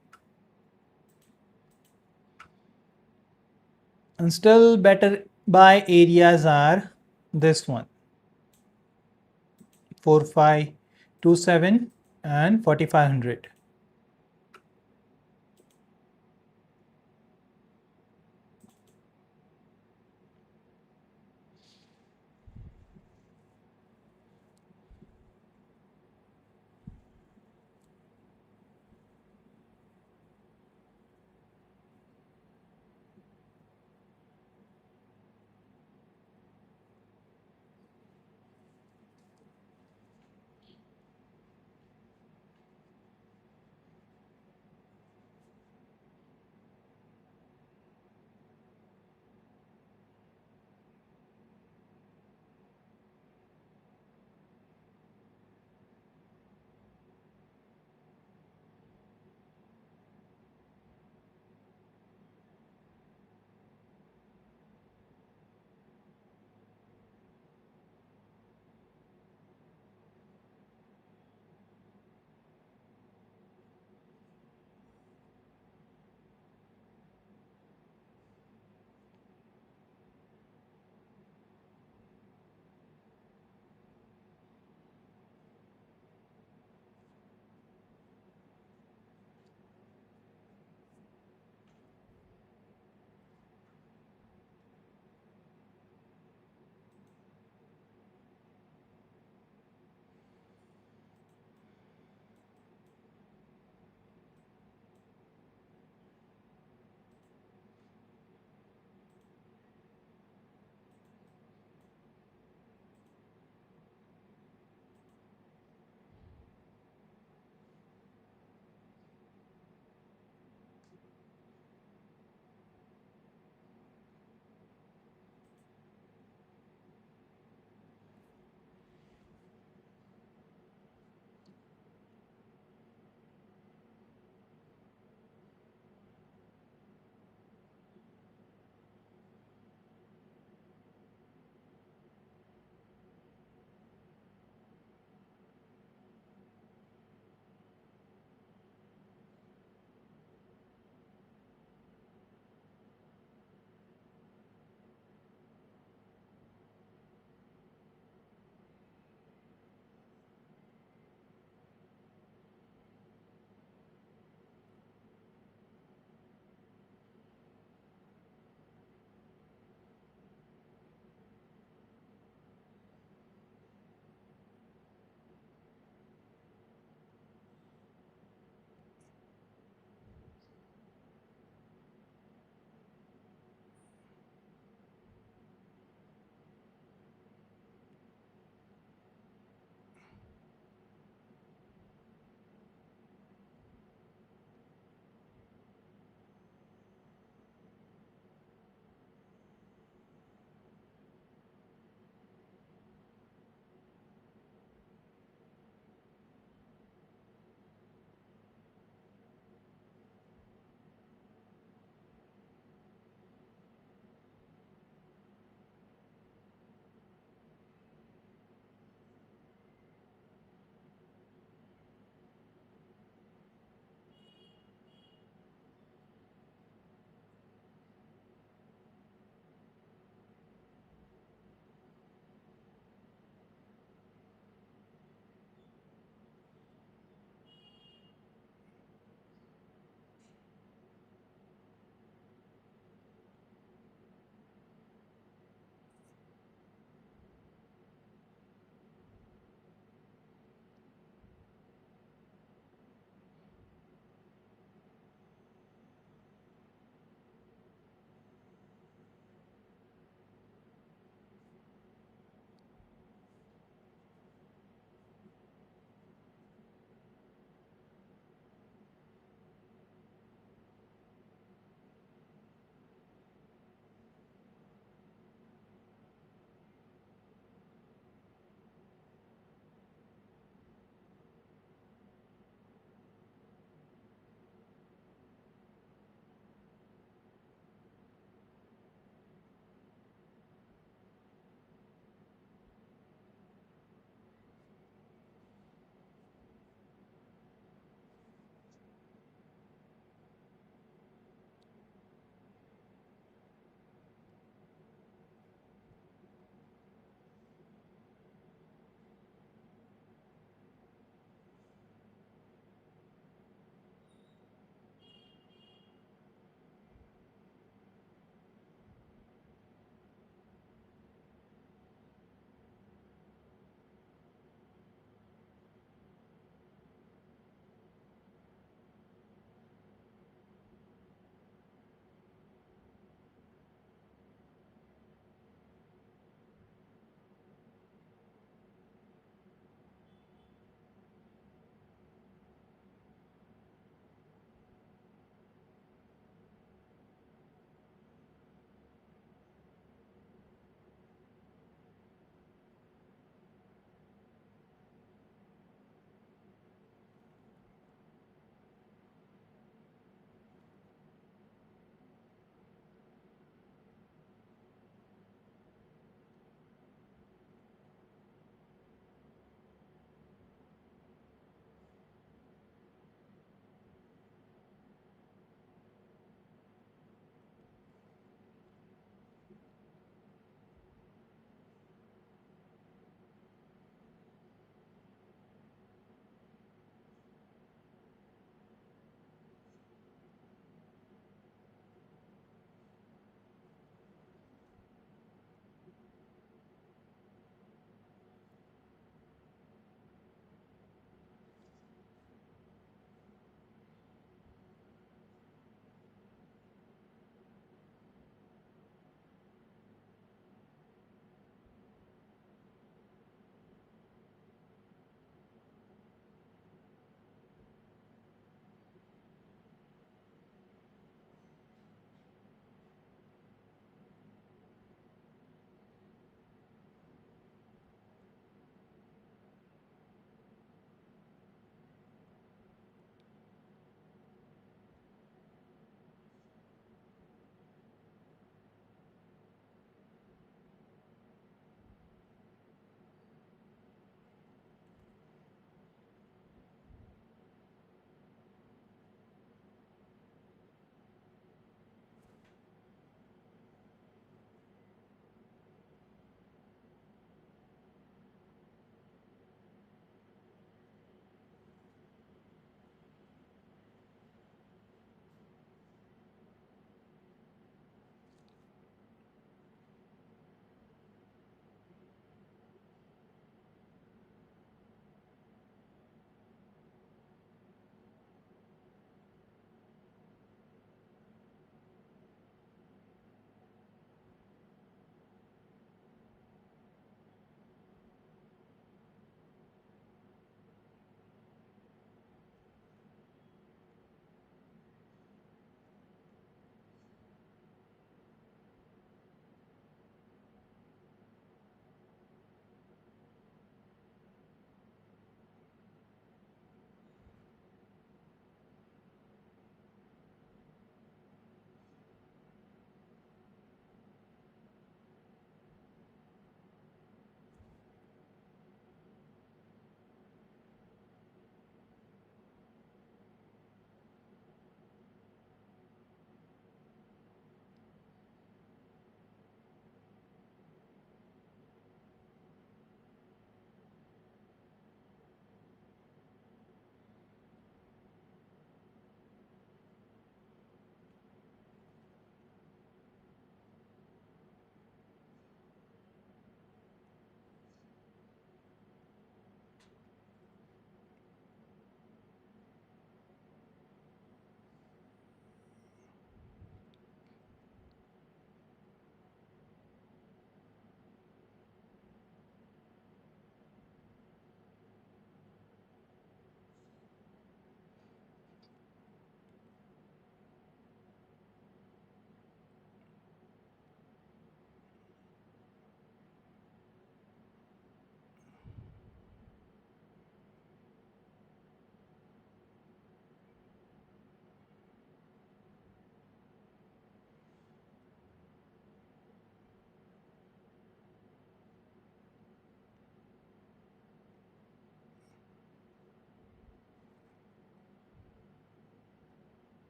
And still better buy areas are this one, 4527 and 4500.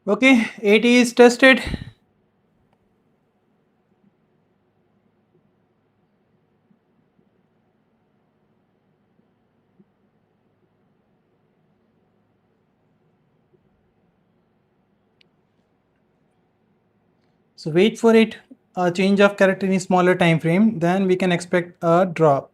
Okay, 80 is tested. So wait for it, a change of character in a smaller time frame, then we can expect a drop.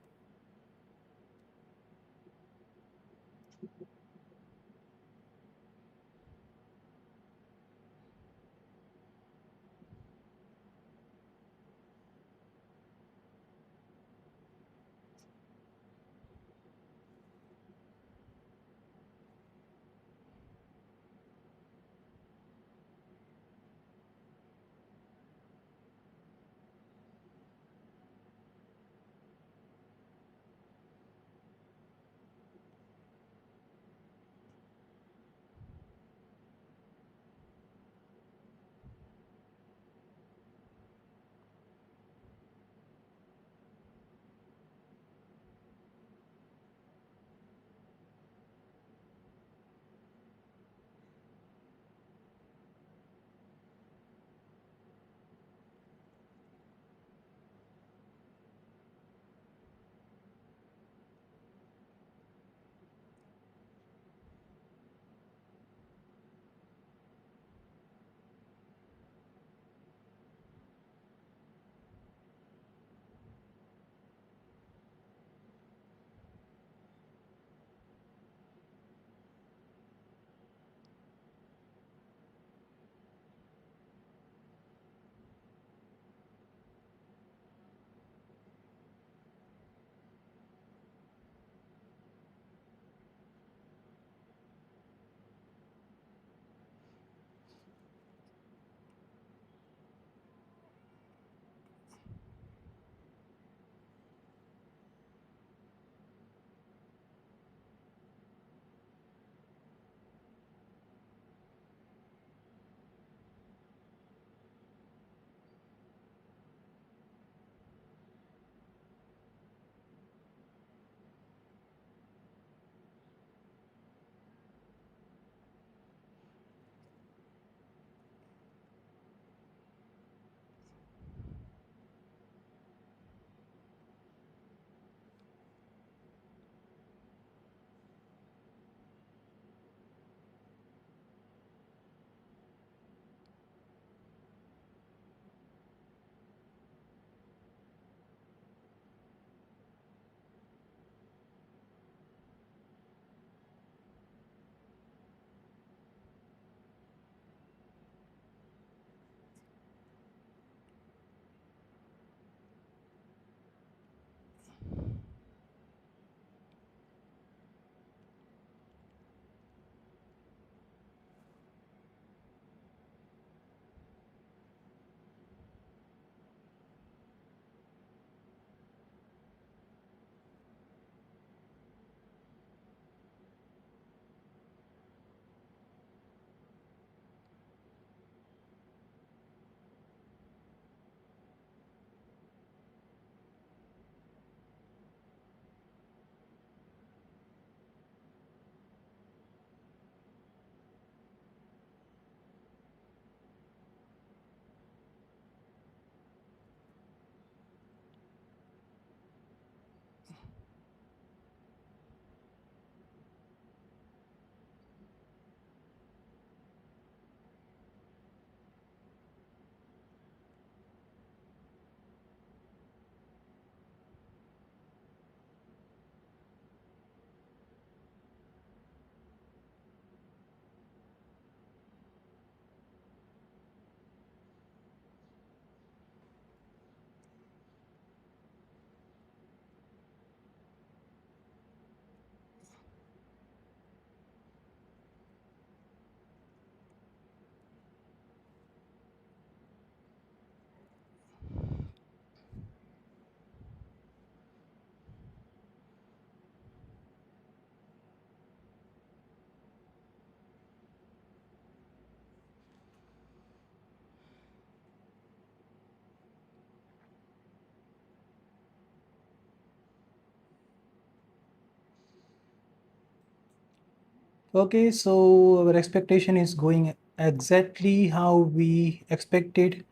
Okay, so our expectation is going exactly how we expected.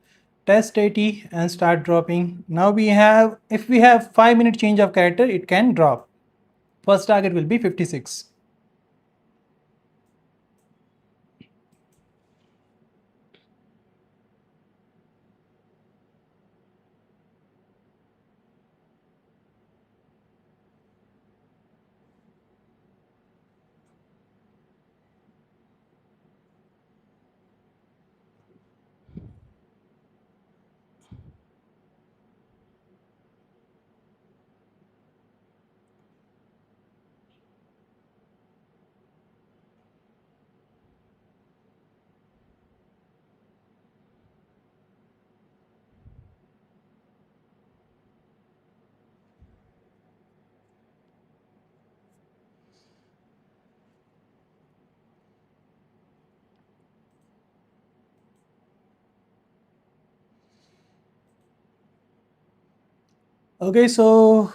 Test 80 and start dropping. Now we have, if we have 5-minute change of character, it can drop. First target will be 56. Okay, so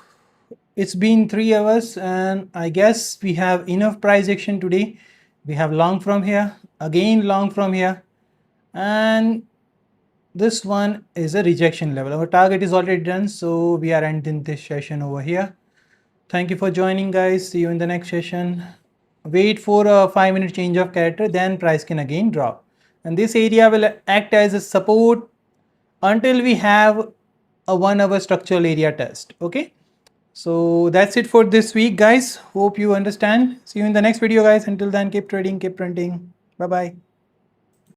it's been 3 hours and I guess we have enough price action today. We have long from here, again long from here, and this one is a rejection level. Our target is already done, so we are ending this session over here. Thank you for joining, guys. See you in the next session. Wait for a 5-minute change of character, then price can again drop, and this area will act as a support until we have a 1 hour structural area test. Okay, so that's it for this week, guys. Hope you understand. See you in the next video, guys. Until then, keep trading, keep printing. Bye bye.